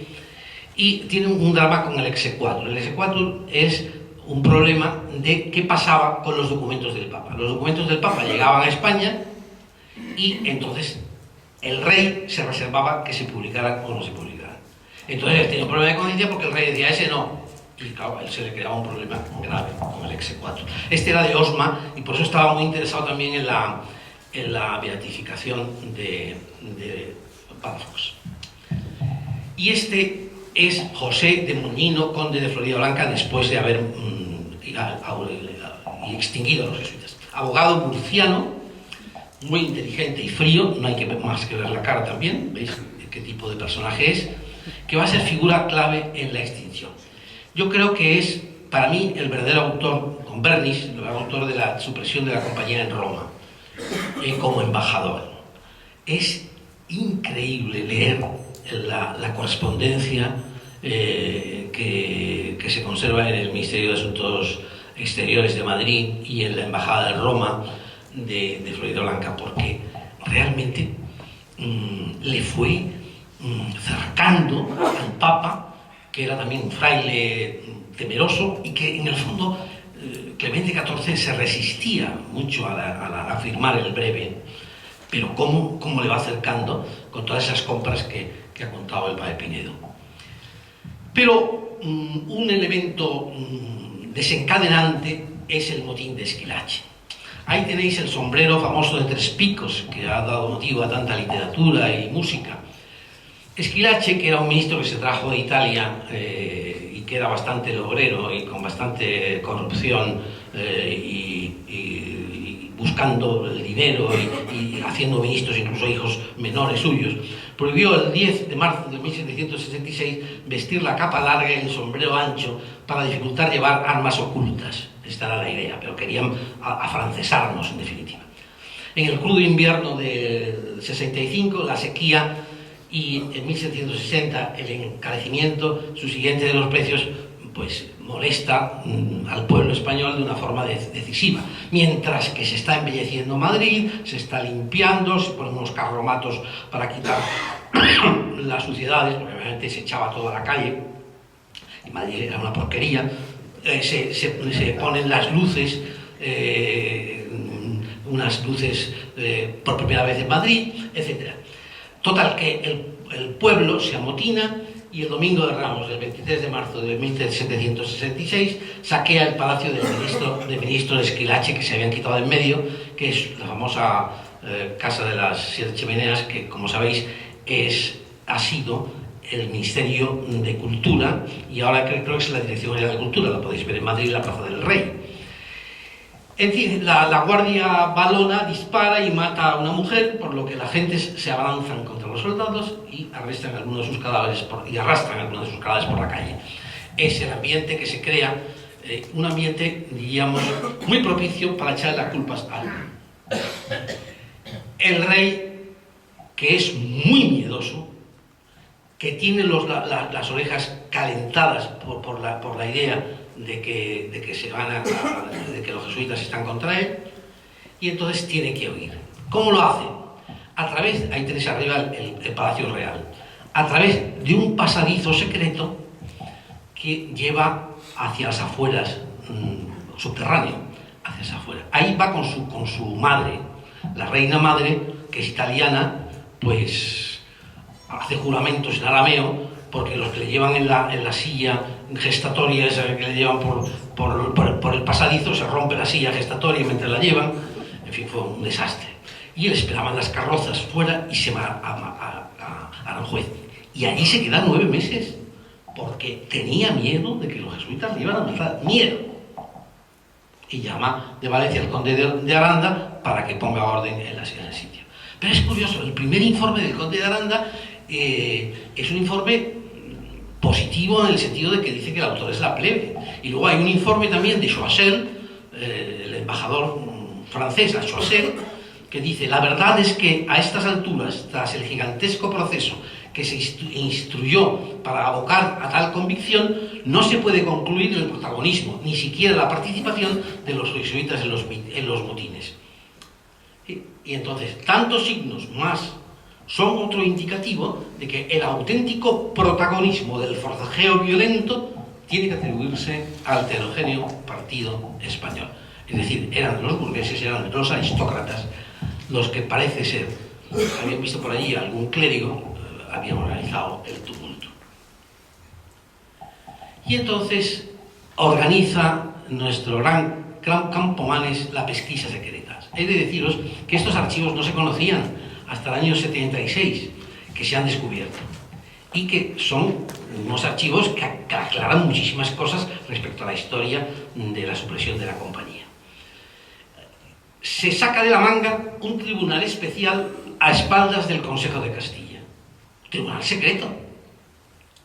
y tiene un drama con el exequatur. El exequatur es un problema de qué pasaba con los documentos del Papa. Los documentos del Papa llegaban a España y entonces el rey se reservaba que se publicaran o no se publicaran. Entonces él tenía un problema de conciencia porque el rey decía: ese no, y claro, a él se le creaba un problema grave con el exequatur. Este era de Osma y por eso estaba muy interesado también en la beatificación de Palafox. Y este es José de Muñino, conde de Floridablanca, después de haber extinguido a los jesuitas. Abogado murciano, muy inteligente y frío, no hay más que ver la cara también, veis qué tipo de personaje es, que va a ser figura clave en la extinción. Yo creo que es, para mí, el verdadero autor, con Bernis, el autor de la supresión de la compañía en Roma, como embajador. Es increíble leer la correspondencia que se conserva en el Ministerio de Asuntos Exteriores de Madrid y en la Embajada de Roma de Floridablanca, porque realmente le fue cercando al Papa, que era también un fraile temeroso y que en el fondo Clemente XIV se resistía mucho a firmar el breve, pero cómo le va acercando con todas esas compras que ha contado el padre Pinedo. Pero un elemento desencadenante es el motín de Esquilache. Ahí tenéis el sombrero famoso de 3 picos que ha dado motivo a tanta literatura y música. Esquilache, que era un ministro que se trajo de Italia y que era bastante logrero y con bastante corrupción y buscando el dinero y haciendo ministros incluso hijos menores suyos, prohibió el 10 de marzo de 1766 vestir la capa larga y el sombrero ancho para dificultar llevar armas ocultas. Esta era la idea, pero querían afrancesarnos en definitiva. En el crudo invierno de 65, la sequía, y en 1760 el encarecimiento subsiguiente de los precios pues molesta al pueblo español de una forma decisiva, mientras que se está embelleciendo Madrid, se está limpiando, se ponen unos carromatos para quitar las suciedades, porque obviamente se echaba toda la calle y Madrid era una porquería, se ponen las luces, unas luces por primera vez en Madrid, etc. Total, que el pueblo se amotina y el domingo de Ramos, el 23 de marzo de 1766, saquea el palacio del ministro de Esquilache, que se habían quitado de en medio, que es la famosa Casa de las 7 Chimeneas, que, como sabéis, ha sido el Ministerio de Cultura, y ahora creo que es la Dirección General de Cultura, la podéis ver en Madrid, en la Plaza del Rey. En fin, la guardia valona dispara y mata a una mujer, por lo que la gente se abalanzan contra los soldados y arrastran algunos de sus cadáveres por la calle. Es el ambiente que se crea, un ambiente, diríamos, muy propicio para echar las culpas al el rey, que es muy miedoso, que tiene las orejas calentadas por la idea de que los jesuitas están contra él, y entonces tiene que huir. ¿Cómo lo hace? A través, ahí tenéis arriba el Palacio Real, a través de un pasadizo secreto que lleva hacia las afueras, subterráneo, hacia las afueras. Ahí va con su madre, la reina madre, que es italiana, pues hace juramentos en arameo, porque los que le llevan en la silla gestatoria, esa que le llevan por el pasadizo, se rompe la silla gestatoria mientras la llevan. En fin, fue un desastre. Y él esperaba en las carrozas fuera y se va a Aranjuez. Y allí se queda 9 meses, porque tenía miedo de que los jesuitas le iban a matar. Miedo. Y llama de Valencia al conde de Aranda para que ponga orden en el sitio. Pero es curioso, el primer informe del conde de Aranda es un informe positivo en el sentido de que dice que el autor es la plebe. Y luego hay un informe también de Choiseul, el embajador francés a Choiseul, que dice: la verdad es que a estas alturas, tras el gigantesco proceso que se instruyó para abocar a tal convicción, no se puede concluir el protagonismo, ni siquiera la participación de los jesuitas en los motines. Y entonces, tantos signos más son otro indicativo de que el auténtico protagonismo del forcejeo violento tiene que atribuirse al heterogéneo partido español. Es decir, eran los burgueses, eran los aristócratas los que parece ser, habían visto por allí algún clérigo, habían organizado el tumulto. Y entonces organiza nuestro gran Campomanes la pesquisa secreta. He de deciros que estos archivos no se conocían hasta el año 76, que se han descubierto, y que son unos archivos que aclaran muchísimas cosas respecto a la historia de la supresión de la compañía. Se saca de la manga un tribunal especial a espaldas del Consejo de Castilla. Tribunal secreto.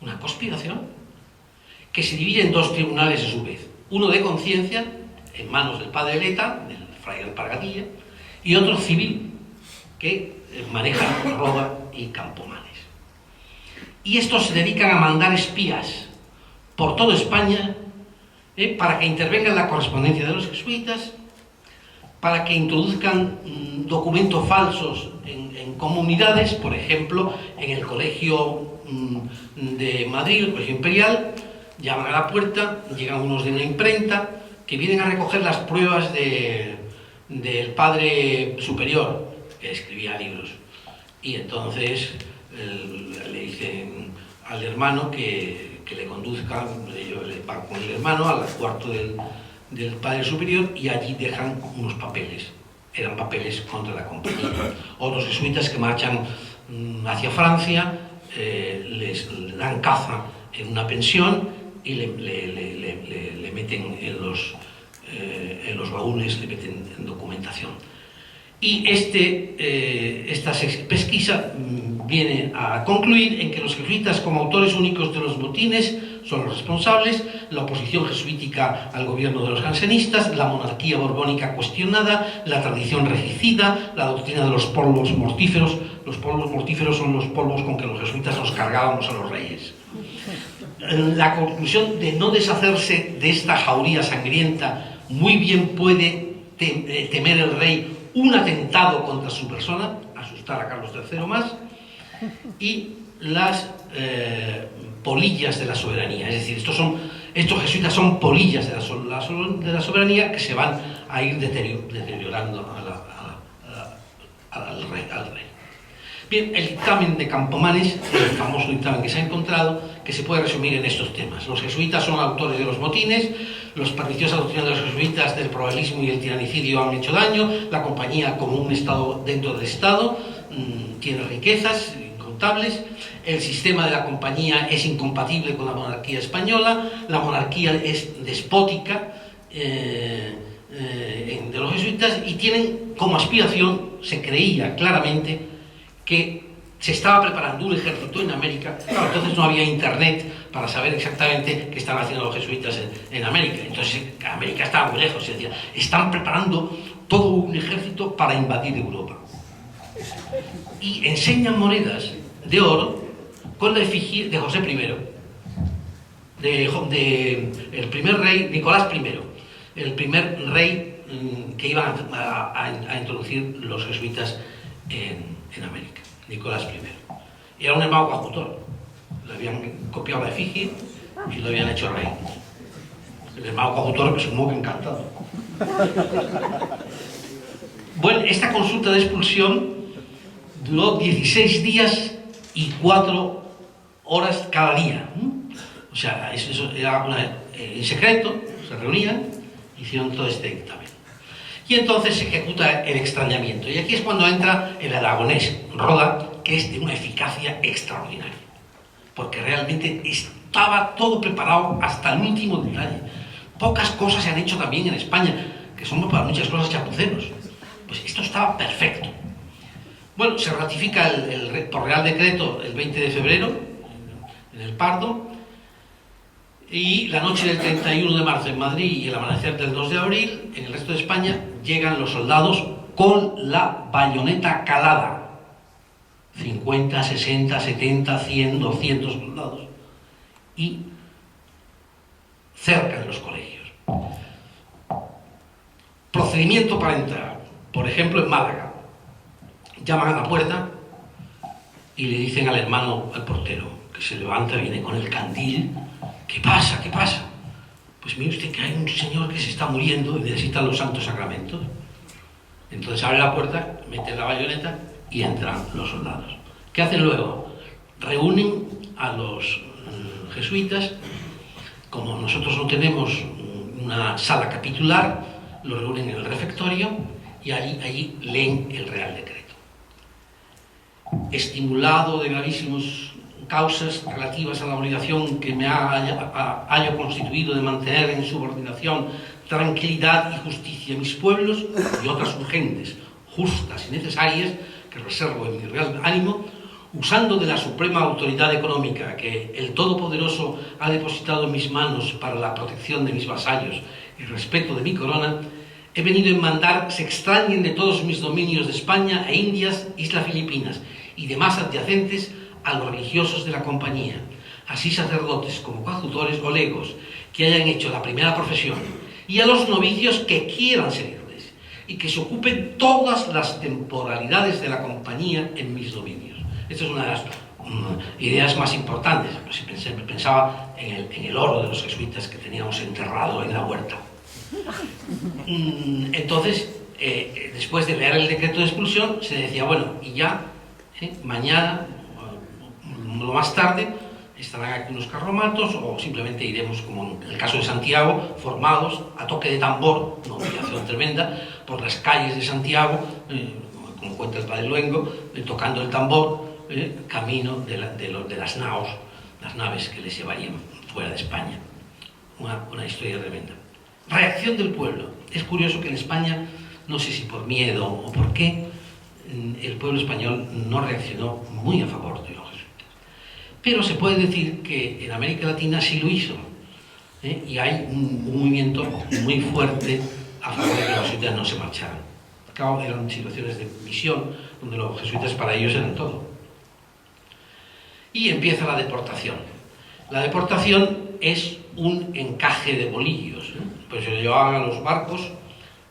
Una conspiración que se divide en dos tribunales a su vez. Uno de conciencia, en manos del padre Leta, del fray Alpargatilla, y otro civil, que maneja Roda y Campomanes. Y estos se dedican a mandar espías por toda España para que intervengan en la correspondencia de los jesuitas, para que introduzcan documentos falsos en comunidades, por ejemplo, en el colegio de Madrid, el colegio imperial, llaman a la puerta, llegan unos de una imprenta que vienen a recoger las pruebas del padre superior, que escribía libros. Y entonces le dicen al hermano que le conduzca, ellos van con el hermano al cuarto del padre superior y allí dejan unos papeles. Eran papeles contra la compañía. Otros jesuitas que marchan hacia Francia les dan caza en una pensión y le meten en los baúles, le meten en documentación. Y esta pesquisa viene a concluir en que los jesuitas, como autores únicos de los motines, son los responsables, la oposición jesuítica al gobierno de los jansenistas, la monarquía borbónica cuestionada, la tradición regicida, la doctrina de los polvos mortíferos. Los polvos mortíferos son los polvos con que los jesuitas nos cargábamos a los reyes. La conclusión de no deshacerse de esta jauría sangrienta, muy bien puede temer el rey un atentado contra su persona, asustar a Carlos III más, y las polillas de la soberanía. Es decir, estos jesuitas son polillas de la soberanía que se van a ir deteriorando al rey. Bien, el dictamen de Campomanes, el famoso dictamen que se ha encontrado, que se puede resumir en estos temas. Los jesuitas son autores de los motines, los perniciosas doctrinas de los jesuitas del probabilismo y el tiranicidio han hecho daño, la compañía como un Estado dentro del Estado tiene riquezas incontables, el sistema de la compañía es incompatible con la monarquía española, la monarquía es despótica de los jesuitas y tienen como aspiración, se creía claramente, que se estaba preparando un ejército en América. Claro, entonces no había internet para saber exactamente qué estaban haciendo los jesuitas en América. Entonces América estaba muy lejos. Se decía, están preparando todo un ejército para invadir Europa. Y enseñan monedas de oro con la efigie de José I, el primer rey, Nicolás I, el primer rey que iban a introducir los jesuitas en América, Nicolás I. Era un hermano coadjutor, le habían copiado la efigie y lo habían hecho rey. El hermano coadjutor, que supongo que encantado. Bueno, esta consulta de expulsión duró 16 días y 4 horas cada día. O sea, eso era en secreto, se reunían, hicieron todo este dictamen. Y entonces se ejecuta el extrañamiento. Y aquí es cuando entra el aragonés Roda, que es de una eficacia extraordinaria. Porque realmente estaba todo preparado hasta el último detalle. Pocas cosas se han hecho también en España, que somos para muchas cosas chapuceros. Pues esto estaba perfecto. Bueno, se ratifica por Real Decreto el 20 de febrero, en el Pardo, y la noche del 31 de marzo en Madrid y el amanecer del 2 de abril, en el resto de España, llegan los soldados con la bayoneta calada. 50, 60, 70, 100, 200 soldados. Y cerca de los colegios. Procedimiento para entrar. Por ejemplo, en Málaga. Llaman a la puerta y le dicen al hermano, al portero, que se levanta, viene con el candil. ¿Qué pasa? ¿Qué pasa? Pues mire usted que hay un señor que se está muriendo y necesita los santos sacramentos. Entonces abre la puerta, mete la bayoneta y entran los soldados. ¿Qué hacen luego? Reúnen a los jesuitas como nosotros no tenemos una sala capitular, lo reúnen en el refectorio y allí leen el Real Decreto. Estimulado de gravísimas causas relativas a la obligación que me haya constituido de mantener en subordinación, tranquilidad y justicia a mis pueblos y otras urgentes, justas y necesarias que reservo en mi real ánimo, usando de la suprema autoridad económica que el Todopoderoso ha depositado en mis manos para la protección de mis vasallos y respeto de mi corona, he venido en mandar se extrañen de todos mis dominios de España e Indias, Islas Filipinas y demás adyacentes a los religiosos de la compañía, así sacerdotes como coadjutores o legos que hayan hecho la primera profesión, y a los novicios que quieran seguirles y que se ocupen todas las temporalidades de la compañía en mis dominios. Esta es una de las ideas más importantes. Pensaba en el oro de los jesuitas que teníamos enterrado en la huerta. Entonces, después de leer el decreto de expulsión, se decía, bueno, y ya, mañana, lo más tarde, estarán aquí unos carromatos o simplemente iremos, como en el caso de Santiago, formados a toque de tambor, una humillación tremenda, por las calles de Santiago, como cuenta el padre Luengo, tocando el tambor, camino de las naos, las naves que les llevarían fuera de España. Una historia tremenda. Reacción del pueblo. Es curioso que en España, no sé si por miedo o por qué, el pueblo español no reaccionó muy a favor de los jesuitas. Pero se puede decir que en América Latina sí lo hizo, y hay un movimiento muy fuerte a favor de que los jesuitas no se marcharan. Claro, eran situaciones de misión donde los jesuitas para ellos eran todo. Y empieza la deportación. La deportación es un encaje de bolillos, pues se llevaban a los barcos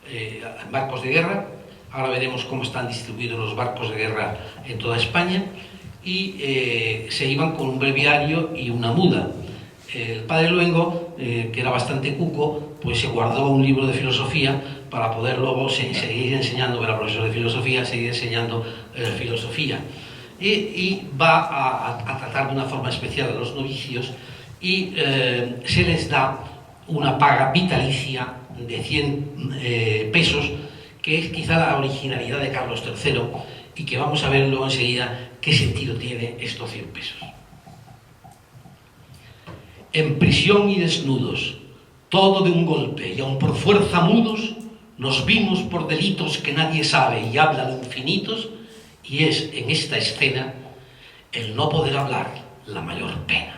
de guerra. Ahora veremos cómo están distribuidos los barcos de guerra en toda España, y se iban con un breviario y una muda. El padre Luengo, que era bastante cuco, pues se guardó un libro de filosofía para poder luego seguir enseñando, era profesor de filosofía, seguir enseñando filosofía. Y va a tratar de una forma especial a los novicios, y se les da una paga vitalicia de 100 pesos, que es quizá la originalidad de Carlos III, y que vamos a ver luego enseguida qué sentido tiene estos 100 pesos. En prisión y desnudos, todo de un golpe, y aun por fuerza mudos, nos vimos por delitos que nadie sabe y hablan infinitos, y es en esta escena el no poder hablar la mayor pena.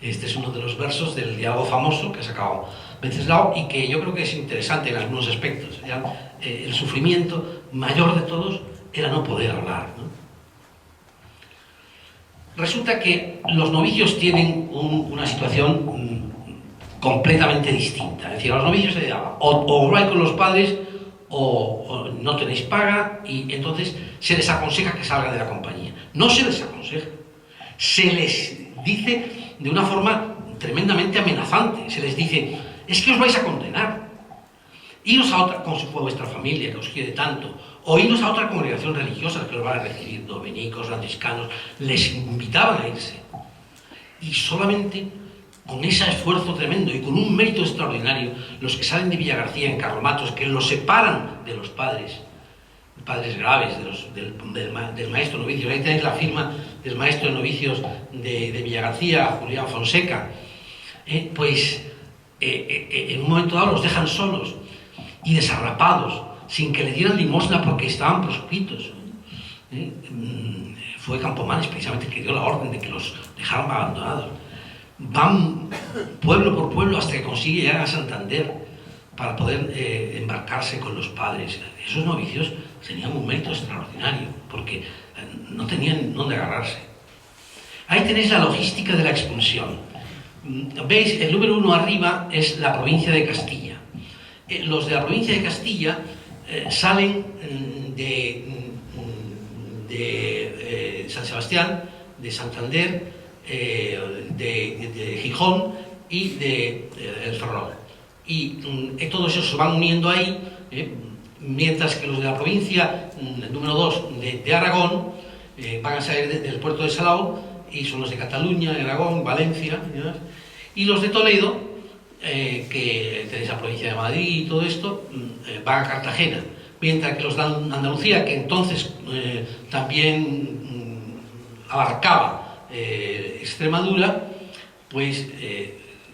Este es uno de los versos del diálogo famoso que ha sacado Wenceslao, y que yo creo que es interesante en algunos aspectos. El sufrimiento mayor de todos era no poder hablar, ¿no? Resulta que los novicios tienen una situación completamente distinta. Es decir, a los novicios se les daba o vais con los padres o no tenéis paga, y entonces se les aconseja que salgan de la compañía. No se les aconseja, se les dice de una forma tremendamente amenazante. Se les dice, es que os vais a condenar, iros a otra, con vuestra familia que os quiere tanto, o iros a otra congregación religiosa que os van a recibir, dominicos, franciscanos. Les invitaban a irse, y solamente con ese esfuerzo tremendo y con un mérito extraordinario, los que salen de Villagarcía en carromatos que los separan de los padres graves, del maestro novicio. Ahí tenéis la firma del maestro de novicios de Villagarcía, Julián Fonseca. En un momento dado los dejan solos y desarrapados, sin que le dieran limosna porque estaban proscritos. Fue Campomanes precisamente que dio la orden de que los dejaran abandonados. Van pueblo por pueblo hasta que consigue llegar a Santander para poder embarcarse con los padres. Esos novicios tenían un mérito extraordinario, porque no tenían dónde agarrarse. Ahí tenéis la logística de la expulsión. ¿Veis? El número 1 arriba es la provincia de Castilla. Los de la provincia de Castilla salen de San Sebastián, de Santander, de Gijón y de El Ferrol. Y todos esos se van uniendo ahí, mientras que los de la provincia número 2 de Aragón van a salir del puerto de Salao, y son los de Cataluña, Aragón, Valencia, Y los de Toledo, que tenéis la provincia de Madrid y todo esto, van a Cartagena. Mientras que los de Andalucía, que entonces también abarcaba Extremadura, pues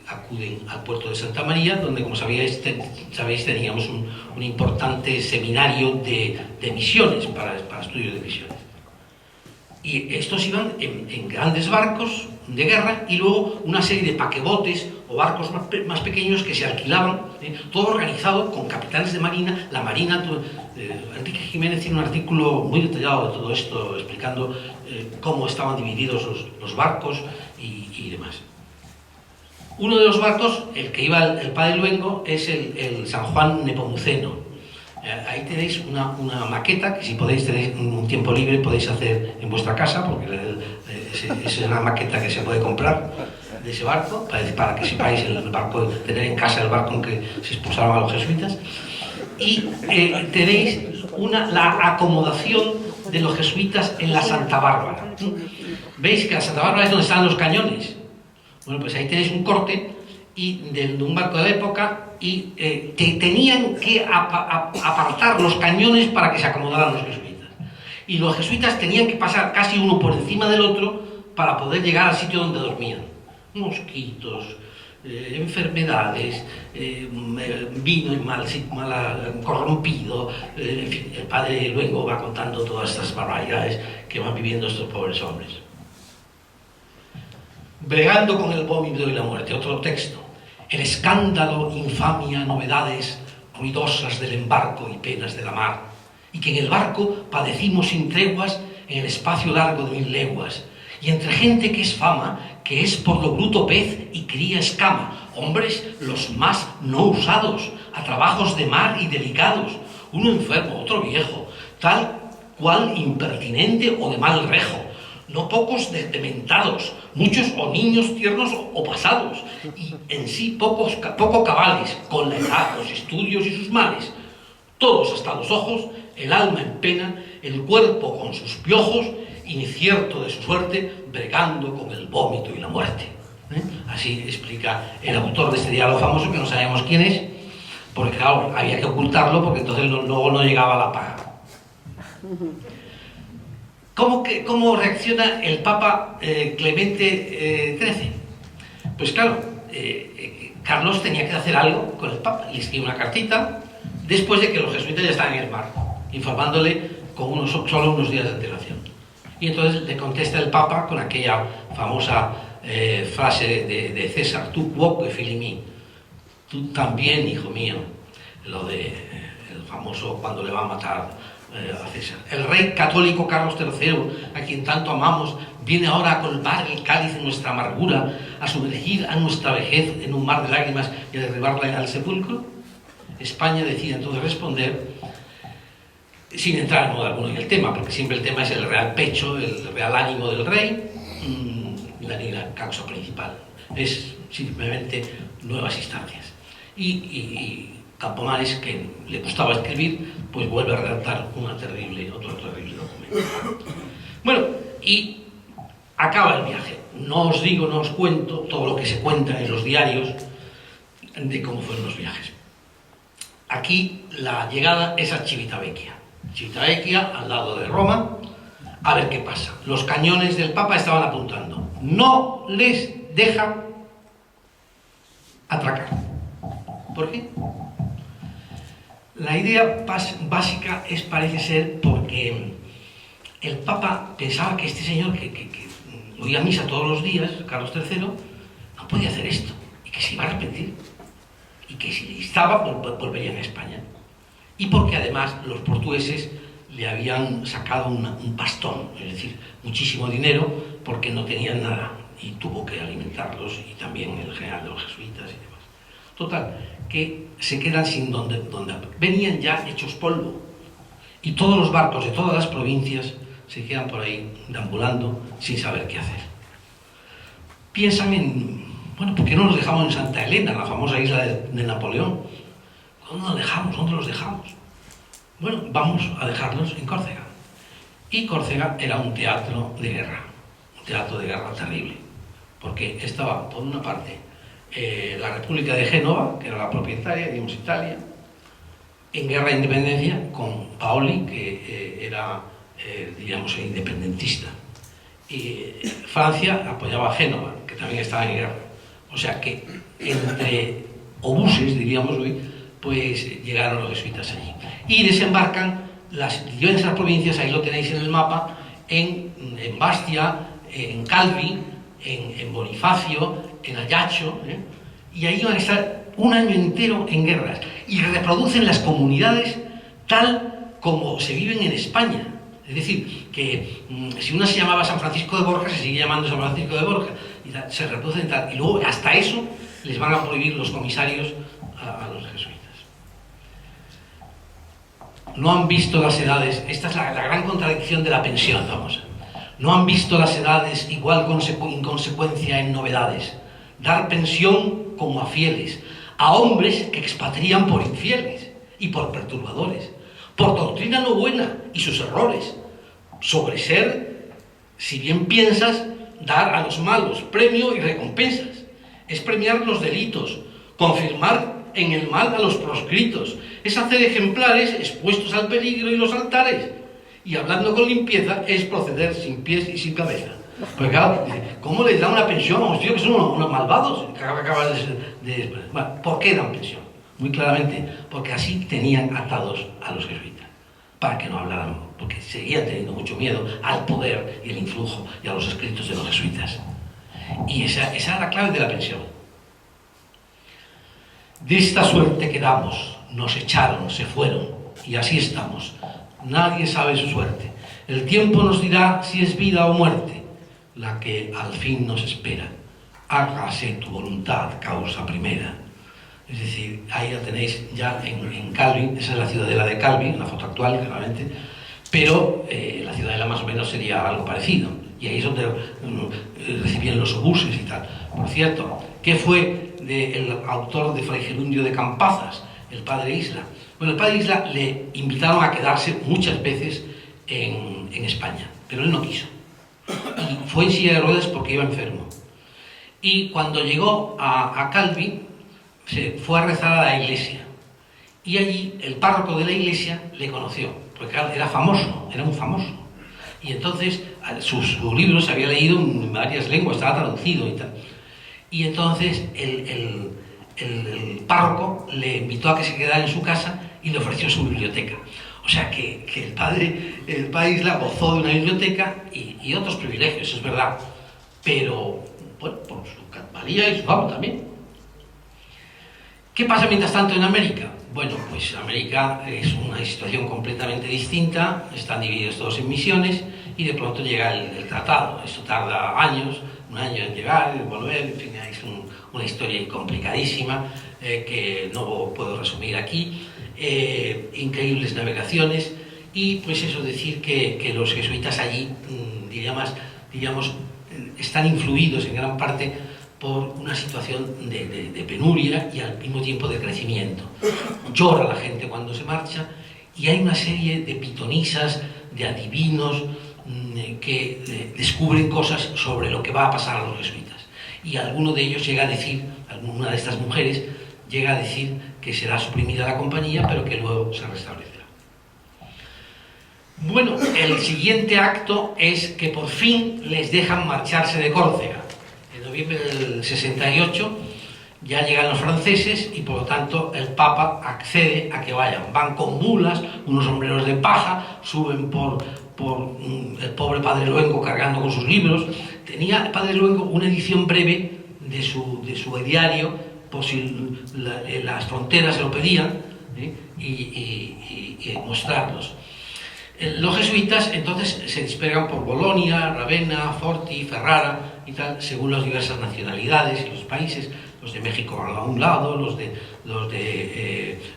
acuden al puerto de Santa María, donde, como sabéis, teníamos un importante seminario de misiones, para estudio de misiones. Y estos iban en grandes barcos de guerra y luego una serie de paquebotes o barcos más pequeños que se alquilaban, todo organizado con capitanes de marina. La marina, Enrique Jiménez tiene un artículo muy detallado de todo esto, explicando cómo estaban divididos los barcos y demás. Uno de los barcos, el que iba el padre Luengo, es el San Juan Nepomuceno. Ahí tenéis una maqueta que, si podéis, tenéis un tiempo libre, podéis hacer en vuestra casa, porque es una maqueta que se puede comprar de ese barco, para que sepáis el barco, tener en casa el barco en que se expulsaron a los jesuitas. Y tenéis la acomodación de los jesuitas en la Santa Bárbara. ¿Veis que la Santa Bárbara es donde están los cañones? Bueno, pues ahí tenéis un corte de un barco de la época, y tenían que apartar los cañones para que se acomodaran los jesuitas. Y los jesuitas tenían que pasar casi uno por encima del otro para poder llegar al sitio donde dormían. Mosquitos, enfermedades, vino corrompido, en fin, el padre luego va contando todas estas barbaridades que van viviendo estos pobres hombres. Bregando con el vómito y la muerte, otro texto. El escándalo, infamia, novedades ruidosas del embarco y penas de la mar, y que en el barco padecimos sin treguas en el espacio largo de 1000 leguas, y entre gente que es fama, que es por lo bruto pez y cría escama, hombres los más no usados a trabajos de mar y delicados, uno enfermo, otro viejo, tal cual impertinente o de mal rejo, no pocos dementados, muchos o niños tiernos o pasados, y en sí poco cabales, con la edad, los estudios y sus males, todos hasta los ojos, el alma en pena, el cuerpo con sus piojos, incierto de su suerte, bregando con el vómito y la muerte. Así explica el autor de este diálogo famoso, que no sabemos quién es, porque claro, había que ocultarlo, porque entonces luego no llegaba la paga. ¿Cómo reacciona el Papa Clemente XIII? Pues claro, Carlos tenía que hacer algo con el Papa. Le escribe una cartita después de que los jesuitas ya estaban en el mar, informándole con solo unos días de antelación. Y entonces le contesta el Papa con aquella famosa frase de César: tu quoque fili mi, tú también, hijo mío. Lo de el famoso cuando le va a matar a César. El rey católico Carlos III, a quien tanto amamos, viene ahora a colmar el cáliz de nuestra amargura, a sumergir a nuestra vejez en un mar de lágrimas y a derribarla al sepulcro. España decide entonces responder, sin entrar en modo alguno en el tema, porque siempre el tema es el real pecho, el real ánimo del rey, la causa principal. Es simplemente nuevas instancias. Y Campomanes, que le gustaba escribir, pues vuelve a redactar otro terrible documento. Bueno, y acaba el viaje. No os cuento todo lo que se cuenta en los diarios de cómo fueron los viajes. Aquí la llegada es a Civitavecchia. Civitavecchia, al lado de Roma. A ver qué pasa. Los cañones del Papa estaban apuntando. No les dejan atracar. ¿Por qué? La idea básica parece ser porque el Papa pensaba que este señor que oía misa todos los días, Carlos III, no podía hacer esto, y que se iba a arrepentir, y que si estaba, volvería a España. Y porque además los portugueses le habían sacado un pastón, es decir, muchísimo dinero, porque no tenían nada, y tuvo que alimentarlos, y también el general de los jesuitas y demás. Total, que se quedan sin donde venían ya hechos polvo, y todos los barcos de todas las provincias se quedan por ahí deambulando sin saber qué hacer. Piensan en, bueno, ¿por qué no los dejamos en Santa Elena, la famosa isla de Napoleón? ¿Dónde los dejamos? ¿Dónde los dejamos? Bueno, vamos a dejarlos en Córcega. Y Córcega era un teatro de guerra terrible, porque estaba, por una parte, la República de Génova, que era la propietaria, digamos Italia, en guerra de independencia con Paoli, que era, digamos, independentista. Y Francia apoyaba a Génova, que también estaba en guerra. O sea que entre obuses, diríamos hoy, pues llegaron los jesuitas allí. Y desembarcan las diversas provincias, ahí lo tenéis en el mapa, en Bastia, en Calvi, en Bonifacio, en Ajaccio, y ahí van a estar un año entero en guerras y reproducen las comunidades tal como se viven en España. Es decir, que si una se llamaba San Francisco de Borja, se sigue llamando San Francisco de Borja, y tal, se reproducen tal, y luego hasta eso les van a prohibir los comisarios a los jesuitas. No han visto las edades, esta es la gran contradicción de la pensión, vamos. No han visto las edades igual inconsecuencia en novedades. Dar pensión como a fieles, a hombres que expatrían por infieles y por perturbadores, por doctrina no buena y sus errores, sobre ser, si bien piensas, dar a los malos premio y recompensas, es premiar los delitos, confirmar en el mal a los proscritos, es hacer ejemplares expuestos al peligro y los altares, y hablando con limpieza es proceder sin pies y sin cabeza. Pues claro, ¿cómo les dan una pensión a unos tíos que son unos malvados? Bueno, ¿por qué dan pensión? Muy claramente, porque así tenían atados a los jesuitas, para que no hablaran, porque seguían teniendo mucho miedo al poder y el influjo y a los escritos de los jesuitas. Y esa era la clave de la pensión. De esta suerte quedamos, nos echaron, se fueron, y así estamos. Nadie sabe su suerte. El tiempo nos dirá si es vida o muerte la que al fin nos espera. Hágase tu voluntad, causa primera. Es decir, ahí la tenéis ya en Calvi, esa es la ciudadela de Calvi, la foto actual, claramente, pero la ciudadela más o menos sería algo parecido. Y ahí es donde recibían los obuses y tal. Por cierto, ¿qué fue el autor de Fray Gerundio de Campazas, el padre Isla? Bueno, el padre Isla le invitaron a quedarse muchas veces en España, pero él no quiso. Y fue en silla de ruedas porque iba enfermo. Y cuando llegó a Calvi, se fue a rezar a la iglesia. Y allí el párroco de la iglesia le conoció, porque era famoso, era muy famoso. Y entonces su libro se había leído en varias lenguas, estaba traducido y tal. Y entonces el párroco le invitó a que se quedara en su casa y le ofreció su biblioteca. O sea que el padre Isla gozó de una biblioteca y otros privilegios, es verdad, pero bueno, por su valía y su fama también. ¿Qué pasa mientras tanto en América? Bueno, pues América es una situación completamente distinta, están divididos todos en misiones y de pronto llega el tratado. Esto tarda años, un año en llegar, en volver, en fin, es una historia complicadísima que no puedo resumir aquí. Increíbles navegaciones y pues eso, decir que los jesuitas allí, digamos, están influidos en gran parte por una situación de penuria y al mismo tiempo de crecimiento. Llora la gente cuando se marcha y hay una serie de pitonisas, de adivinos que descubren cosas sobre lo que va a pasar a los jesuitas. Y alguno de ellos llega a decir, alguna de estas mujeres llega a decir que será suprimida la compañía, pero que luego se restablecerá. Bueno, el siguiente acto es que por fin les dejan marcharse de Córcega. En noviembre del 68 ya llegan los franceses y por lo tanto el Papa accede a que vayan. Van con mulas, unos sombreros de paja, suben por el pobre padre Luengo cargando con sus libros. Tenía el padre Luengo una edición breve de su diario, por si las fronteras se lo pedían, y mostrarlos. Los jesuitas entonces se dispergan por Bolonia, Ravenna, Forti, Ferrara y tal, según las diversas nacionalidades y los países. Los de México van a un lado, los de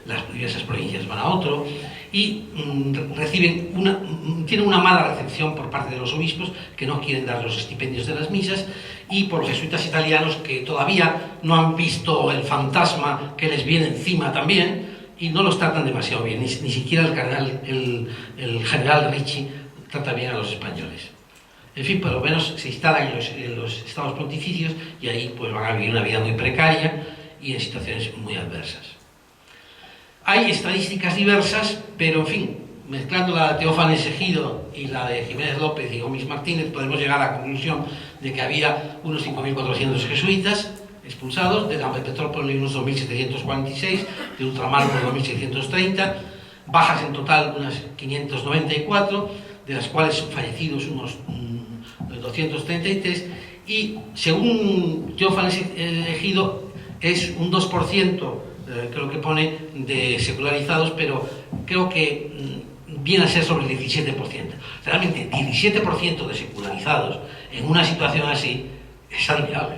las diversas provincias van a otro, y tienen una mala recepción por parte de los obispos, que no quieren dar los estipendios de las misas, y por los jesuitas italianos, que todavía no han visto el fantasma que les viene encima también, y no los tratan demasiado bien, ni siquiera el general Ricci trata bien a los españoles. En fin, por lo menos se instalan en los estados pontificios y ahí pues van a vivir una vida muy precaria y en situaciones muy adversas. Hay estadísticas diversas, pero en fin, mezclando la de Teófanes Ejido y la de Jiménez López y Gómez Martínez, podemos llegar a la conclusión de que había unos 5.400 jesuitas expulsados, de la metrópoli unos 2.746, de ultramar unos 2.630, bajas en total unas 594, de las cuales fallecidos unos 233, y según Teófanes Ejido es un 2%, creo que pone, de secularizados, pero creo que viene a ser sobre el 17%. Realmente 17% de secularizados en una situación así es admirable.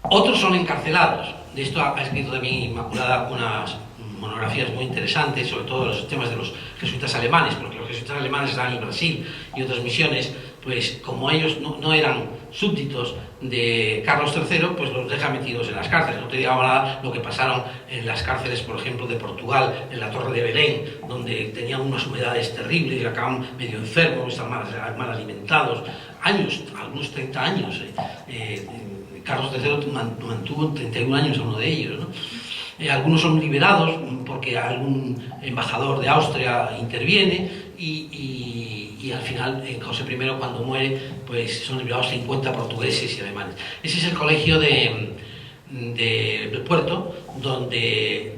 Otros son encarcelados. De esto ha escrito también Inmaculada unas monografías muy interesantes, sobre todo los temas de los jesuitas alemanes, porque los jesuitas alemanes estaban en Brasil y otras misiones, pues como ellos no eran súbditos de Carlos III, pues los deja metidos en las cárceles. No te digo nada lo que pasaron en las cárceles, por ejemplo, de Portugal, en la Torre de Belén, donde tenían unas humedades terribles y acaban medio enfermos, estaban mal alimentados, años, algunos 30 años. Carlos III mantuvo 31 años a uno de ellos, ¿no? Algunos son liberados porque algún embajador de Austria interviene y al final, en José I, cuando muere, pues son liberados 50 portugueses y alemanes. Ese es el colegio de Puerto, donde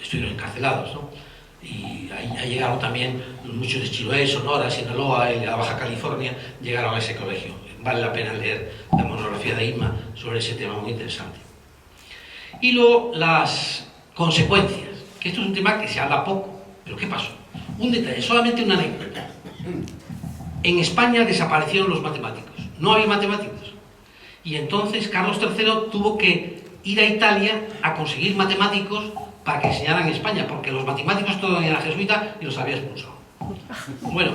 estuvieron encarcelados, ¿no? Y ahí llegaron también muchos de Chiloé, Sonora, Sinaloa y la Baja California, llegaron a ese colegio. Vale la pena leer la monografía de Inma sobre ese tema, muy interesante. Y luego las consecuencias, que esto es un tema que se habla poco, pero ¿qué pasó? Un detalle, solamente una anécdota. En España desaparecieron los matemáticos, no había matemáticos. Y entonces Carlos III tuvo que ir a Italia a conseguir matemáticos para que enseñaran en España, porque los matemáticos todos eran jesuitas y los había expulsado. Bueno,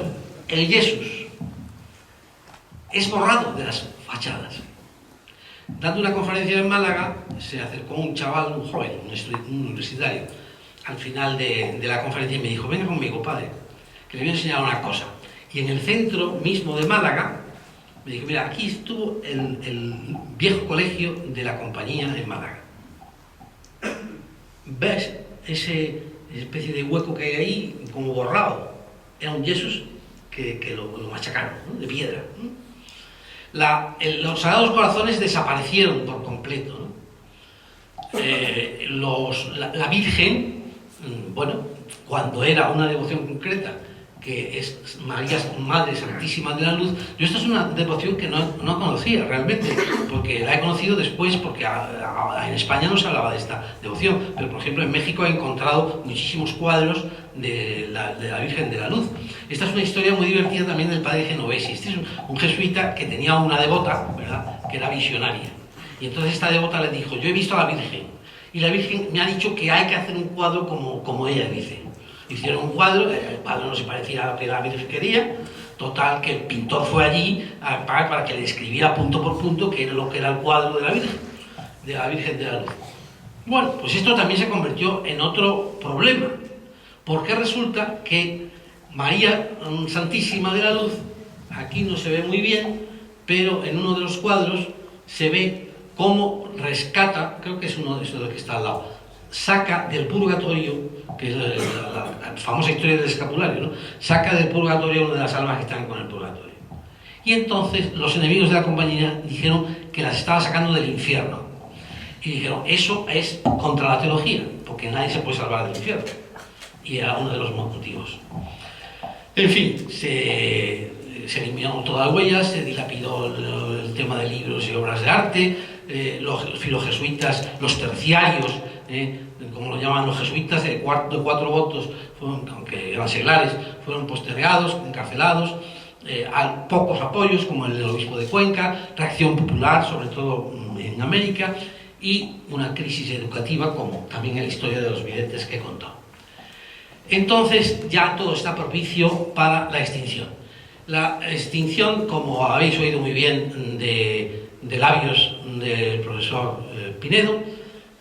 el Jesús es borrado de las fachadas. Dando una conferencia en Málaga, se acercó un chaval, un joven, un universitario, al final de la conferencia y me dijo: venga conmigo, padre, que le voy a enseñar una cosa. Y en el centro mismo de Málaga, me dijo: mira, aquí estuvo el viejo colegio de la compañía en Málaga. ¿Ves esa especie de hueco que hay ahí, como borrado? Era un Jesús que lo machacaron, ¿no? De piedra, ¿no? Los Sagrados Corazones desaparecieron por completo, ¿no? La Virgen, bueno, cuando era una devoción concreta, que es María Madre Santísima de la Luz, yo esta es una devoción que no conocía realmente, porque la he conocido después, porque en España no se hablaba de esta devoción, pero por ejemplo en México he encontrado muchísimos cuadros de la Virgen de la Luz. Esta es una historia muy divertida también del padre Genovesi. Este es un jesuita que tenía una devota, ¿verdad?, que era visionaria. Y entonces esta devota le dijo: yo he visto a la Virgen, y la Virgen me ha dicho que hay que hacer un cuadro como ella dice. Hicieron un cuadro, el cuadro no se parecía a lo que la Virgen quería. Total, que el pintor fue allí para que le escribiera punto por punto qué era lo que era el cuadro de la Virgen de la Luz. Bueno, pues esto también se convirtió en otro problema, porque resulta que María Santísima de la Luz, aquí no se ve muy bien, pero en uno de los cuadros se ve cómo rescata, creo que es uno de esos que está al lado, saca del purgatorio, que es la famosa historia del escapulario, ¿no? Saca del purgatorio una de las almas que están con el purgatorio. Y entonces los enemigos de la compañía dijeron que las estaba sacando del infierno. Y dijeron: eso es contra la teología, porque nadie se puede salvar del infierno. Y era uno de los motivos. En fin, se eliminaron todas las huellas, se dilapidó el tema de libros y obras de arte, los filojesuitas, los terciarios, como lo llaman los jesuitas, de cuatro votos, aunque eran seglares, fueron postergados, encarcelados, pocos apoyos, como el del obispo de Cuenca, reacción popular, sobre todo en América, y una crisis educativa, como también en la historia de los videntes que he contado. Entonces ya todo está propicio para la extinción. La extinción, como habéis oído muy bien de labios del profesor Pinedo,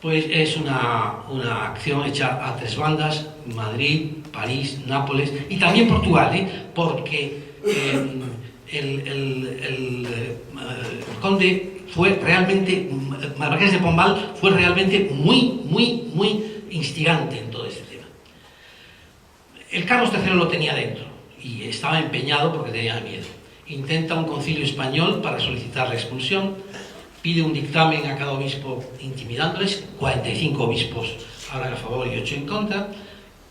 pues es una acción hecha a tres bandas: Madrid, París, Nápoles y también Portugal, porque el conde fue realmente, Marqués de Pombal fue realmente muy instigante en todo este tema. El Carlos III lo tenía dentro y estaba empeñado porque tenía miedo. Intenta un concilio español para solicitar la expulsión, pide un dictamen a cada obispo intimidándoles, 45 obispos hablan a favor y 8 en contra,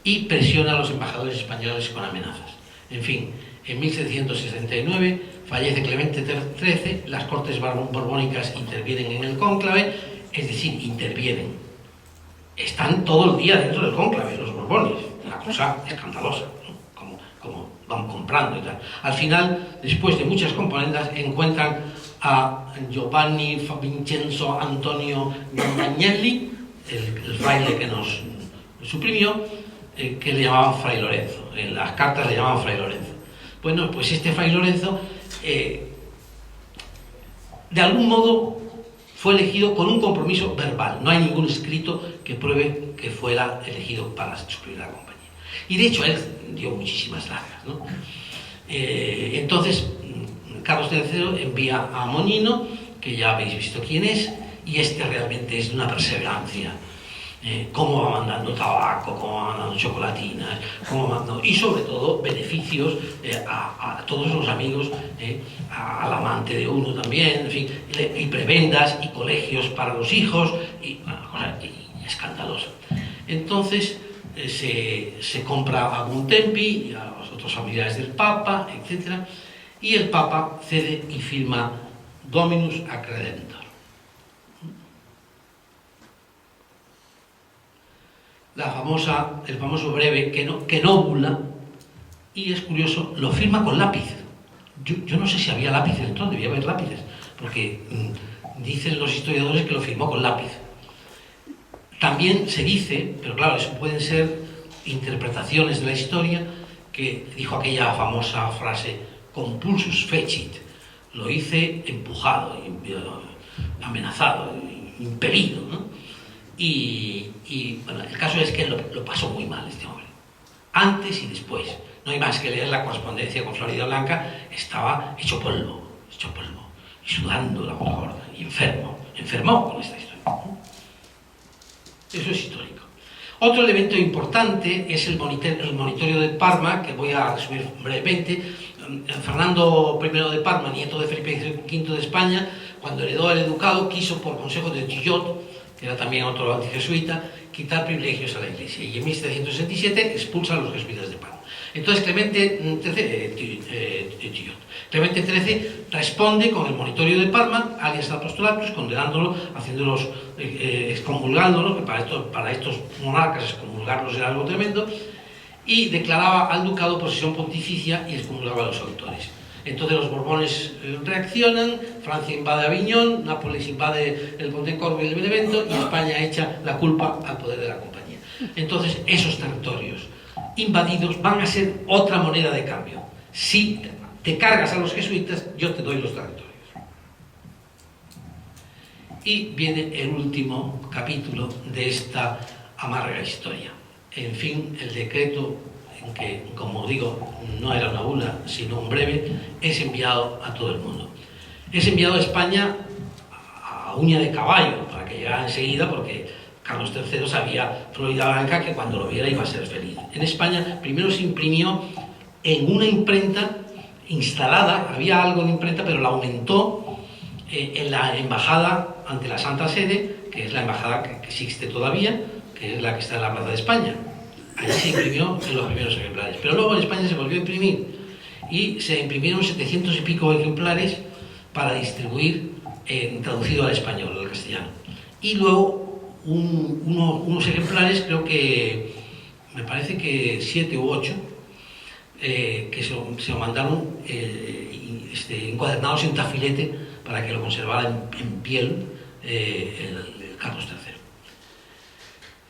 y presiona a los embajadores españoles con amenazas. En fin, en 1769 fallece Clemente XIII, las cortes borbónicas intervienen en el cónclave, es decir, intervienen. Están todo el día dentro del cónclave, los borbones, una cosa escandalosa, ¿no? Como van comprando y tal. Al final, después de muchas componendas, encuentran a Giovanni Vincenzo Antonio Agnelli, el fraile que nos suprimió, que le llamaban Fray Lorenzo. En las cartas le llamaban Fray Lorenzo. Bueno, pues este Fray Lorenzo, de algún modo, fue elegido con un compromiso verbal. No hay ningún escrito que pruebe que fuera elegido para suprimir la compañía. Y de hecho, él dio muchísimas largas, ¿no? Entonces, Carlos III envía a Moñino, que ya habéis visto quién es, y este realmente es de una perseverancia. Cómo va mandando tabaco, cómo va mandando chocolatinas, cómo va mandando, y sobre todo beneficios a todos los amigos, al amante de uno también, en fin, y prebendas y colegios para los hijos, y una cosa escandalosa. Entonces se compra a Bontempi y a los otros familiares del Papa, etc. Y el Papa cede y firma Dominus Accredentur. El famoso breve que nóbula, y es curioso, lo firma con lápiz. Yo no sé si había lápices entonces, debía haber lápices, porque dicen los historiadores que lo firmó con lápiz. También se dice, pero claro, eso pueden ser interpretaciones de la historia, que dijo aquella famosa frase, compulsus fecit, lo hice empujado, amenazado, impelido, ¿no? Y bueno, el caso es que lo pasó muy mal este hombre, antes y después. No hay más que leer la correspondencia con Florida Blanca, estaba hecho polvo, y sudando la bola gorda, y enfermó con esta historia. Eso es histórico. Otro elemento importante es el monitorio de Parma, que voy a resumir brevemente. Fernando I de Parma, nieto de Felipe V de España, cuando heredó el ducado, quiso por consejo de Tillot, que era también otro antijesuita, quitar privilegios a la Iglesia, y en 1767 expulsa a los jesuitas de Parma. Entonces Clemente XIII responde con el monitorio de Parma, alias apostolatus, condenándolo, haciéndolos, excomulgándolos, que para estos monarcas excomulgarlos era algo tremendo, y declaraba al ducado posesión pontificia y excomulgaba a los autores. Entonces los Borbones reaccionan, Francia invade Aviñón, Nápoles invade el Pontecorvo y el Benevento, y España echa la culpa al poder de la compañía. Entonces esos territorios invadidos van a ser otra moneda de cambio. Si te cargas a los jesuitas, yo te doy los territorios. Y viene el último capítulo de esta amarga historia. En fin, el decreto, en que, como digo, no era una bula, sino un breve, es enviado a todo el mundo. Es enviado a España a uña de caballo, para que llegara enseguida, porque Carlos III sabía, Florida Blanca, que cuando lo viera iba a ser feliz. En España primero se imprimió en una imprenta instalada, había algo de imprenta, pero la aumentó en la embajada ante la Santa Sede, que es la embajada que existe todavía, que es la que está en la Plaza de España. Allí se imprimió en los primeros ejemplares, pero luego en España se volvió a imprimir y se imprimieron 700 y pico ejemplares para distribuir traducido al español, al castellano. Y luego unos ejemplares, creo que me parece que 7 u 8, que se lo mandaron encuadernados en tafilete para que lo conservara en piel el Carlos III.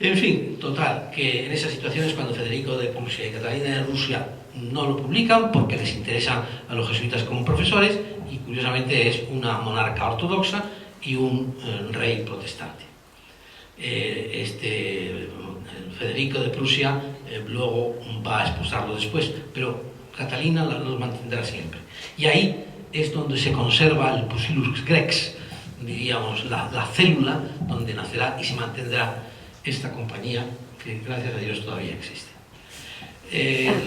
En fin, total, que en esas situaciones, cuando Federico de Prusia y Catalina de Rusia no lo publican porque les interesan a los jesuitas como profesores, y curiosamente es una monarca ortodoxa y un rey protestante. Federico de Prusia luego va a expulsarlo después, pero Catalina los mantendrá siempre. Y ahí es donde se conserva el Pusillus Grex, diríamos, la célula donde nacerá y se mantendrá esta compañía que, gracias a Dios, todavía existe.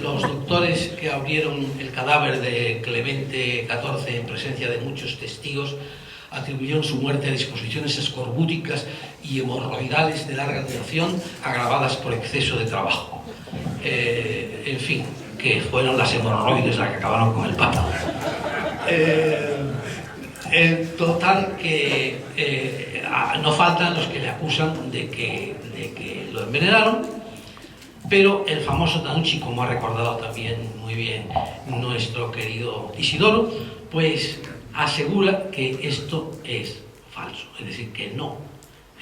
Los doctores que abrieron el cadáver de Clemente XIV en presencia de muchos testigos atribuyeron su muerte a disposiciones escorbúticas y hemorroidales de larga duración agravadas por exceso de trabajo. En fin, que fueron las hemorroides las que acabaron con el Papa. En total que no faltan los que le acusan de que lo envenenaron, pero el famoso Tanucci, como ha recordado también muy bien nuestro querido Isidoro, pues asegura que esto es falso, es decir, que no.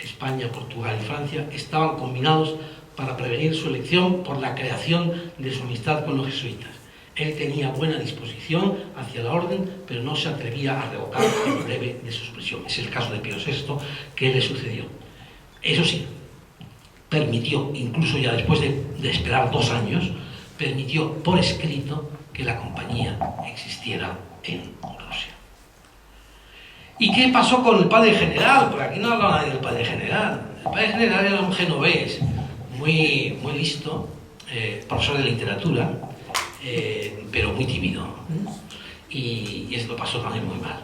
España, Portugal y Francia estaban combinados para prevenir su elección por la creación de su amistad con los jesuitas. Él tenía buena disposición hacia la orden, pero no se atrevía a revocar el breve de su expresión. Es el caso de Pío VI que le sucedió. Eso sí, permitió, incluso ya después de esperar 2 años, permitió por escrito que la compañía existiera en Rusia. ¿Y qué pasó con el padre general? Porque aquí no habla nadie del padre general. El padre general era un genovés muy listo, profesor de literatura, pero muy tímido. Y esto pasó también muy mal.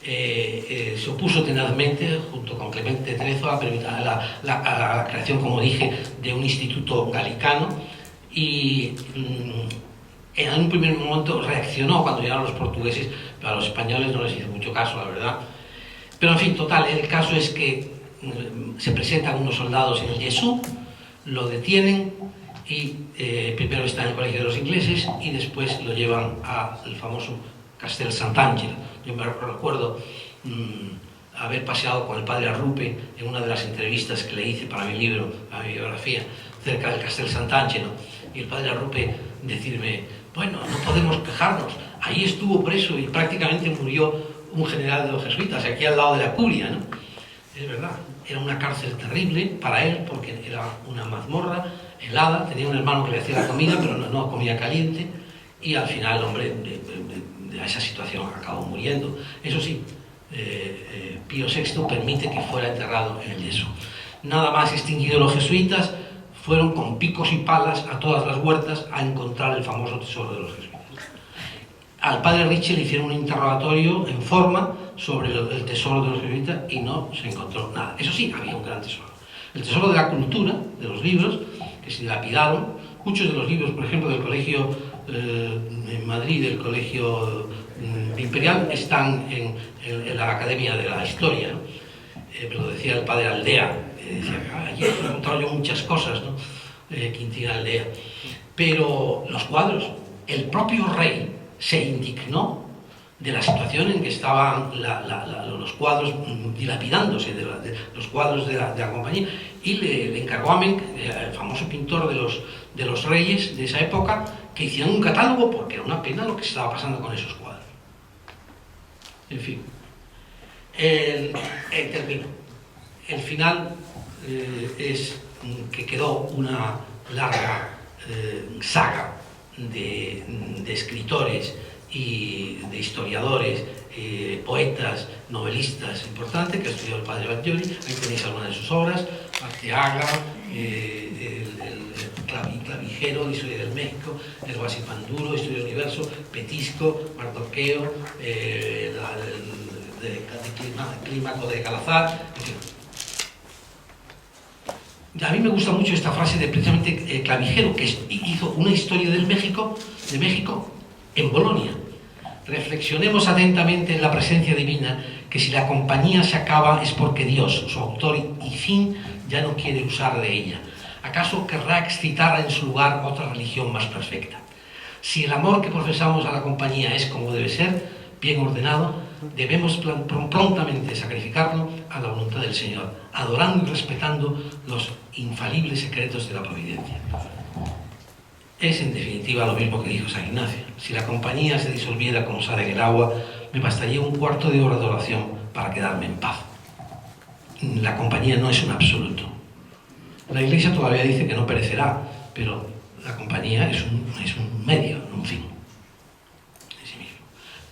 Se opuso tenazmente, junto con Clemente XIII, a la creación, como dije, de un instituto galicano, y en un primer momento reaccionó cuando llegaron los portugueses, pero a los españoles no les hizo mucho caso, la verdad. Pero en fin, total, el caso es que se presentan unos soldados en el Jesús, lo detienen y primero está en el colegio de los ingleses y después lo llevan al famoso Castel Sant'Angelo. Yo me recuerdo haber paseado con el padre Arrupe en una de las entrevistas que le hice para mi libro, para mi biografía, cerca del Castel Sant'Angelo, y el padre Arrupe decirme: bueno, no podemos quejarnos, ahí estuvo preso y prácticamente murió un general de los jesuitas, aquí al lado de la curia, ¿no? Es verdad, era una cárcel terrible para él porque era una mazmorra helada, tenía un hermano que le hacía la comida, pero no comía caliente, y al final el hombre de esa situación acabó muriendo. Eso sí, Pío VI permite que fuera enterrado en el yeso. Nada más extinguidos los jesuitas, fueron con picos y palas a todas las huertas a encontrar el famoso tesoro de los jesuitas. Al padre Ritchie le hicieron un interrogatorio en forma sobre el tesoro de los jesuitas y no se encontró nada. Eso sí, había un gran tesoro. El tesoro de la cultura, de los libros, que se dilapidaron. Muchos de los libros, por ejemplo, del colegio en Madrid, del colegio imperial, están en la Academia de la Historia, ¿no? Me lo decía el padre Aldea, decía: allí he encontrado yo muchas cosas, ¿no? Quintín Aldea. Pero los cuadros, el propio rey se indignó de la situación en que estaban los cuadros dilapidándose, los cuadros de la compañía, y le encargó a Menck, el famoso pintor de los reyes de esa época, que hicieran un catálogo, porque era una pena lo que estaba pasando con esos cuadros. En fin, termino. El final es que quedó una larga saga de escritores y de historiadores, poetas, novelistas importantes que estudió el padre Battioli. Ahí tenéis algunas de sus obras: Arteaga, el Clavijero, Historia del México, el Guasipanduro, Historia del Universo, Petisco, Mardoqueo, Clímaco de Calazar, en fin. A mí me gusta mucho esta frase de precisamente Clavijero, que hizo una historia de México en Bolonia. Reflexionemos atentamente en la presencia divina, que si la compañía se acaba es porque Dios, su autor y fin, ya no quiere usar de ella. ¿Acaso querrá excitar en su lugar otra religión más perfecta? Si el amor que profesamos a la compañía es como debe ser, bien ordenado, debemos prontamente sacrificarlo a la voluntad del Señor, adorando y respetando los infalibles secretos de la providencia. Es en definitiva lo mismo que dijo San Ignacio: si la compañía se disolviera como sale en el agua, me bastaría un cuarto de hora de oración para quedarme en paz. la compañía no es un absoluto. La Iglesia todavía dice que no perecerá, pero la compañía es un medio, no un fin en sí mismo.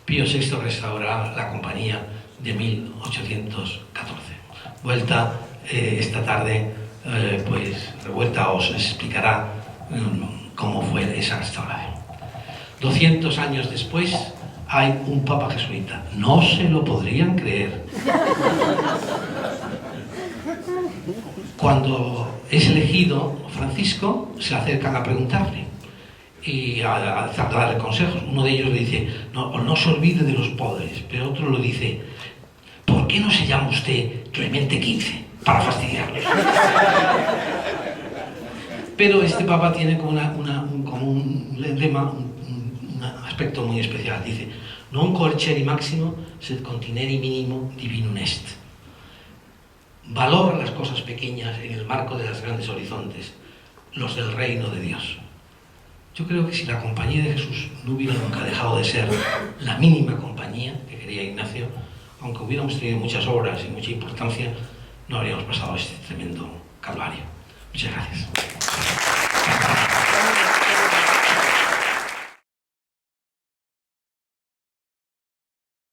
Pío VI restaurará la compañía de 1814. Vuelta esta tarde, pues Revuelta os explicará cómo fue esa restauración. 200 años después hay un Papa jesuita. No se lo podrían creer. Cuando es elegido Francisco, se acercan a preguntarle y a darle consejos. Uno de ellos le dice, no se olvide de los pobres, pero otro lo dice, ¿por qué no se llama usted Clemente XV? Para fastidiarlos. Pero este Papa tiene como un lema, un aspecto muy especial. Dice, non coercere maximo, sed contineri minimo divinum est. Valora las cosas pequeñas en el marco de los grandes horizontes, los del reino de Dios. Yo creo que si la compañía de Jesús no hubiera nunca dejado de ser la mínima compañía que quería Ignacio, aunque hubiéramos tenido muchas obras y mucha importancia, no habríamos pasado este tremendo calvario. Muchas gracias.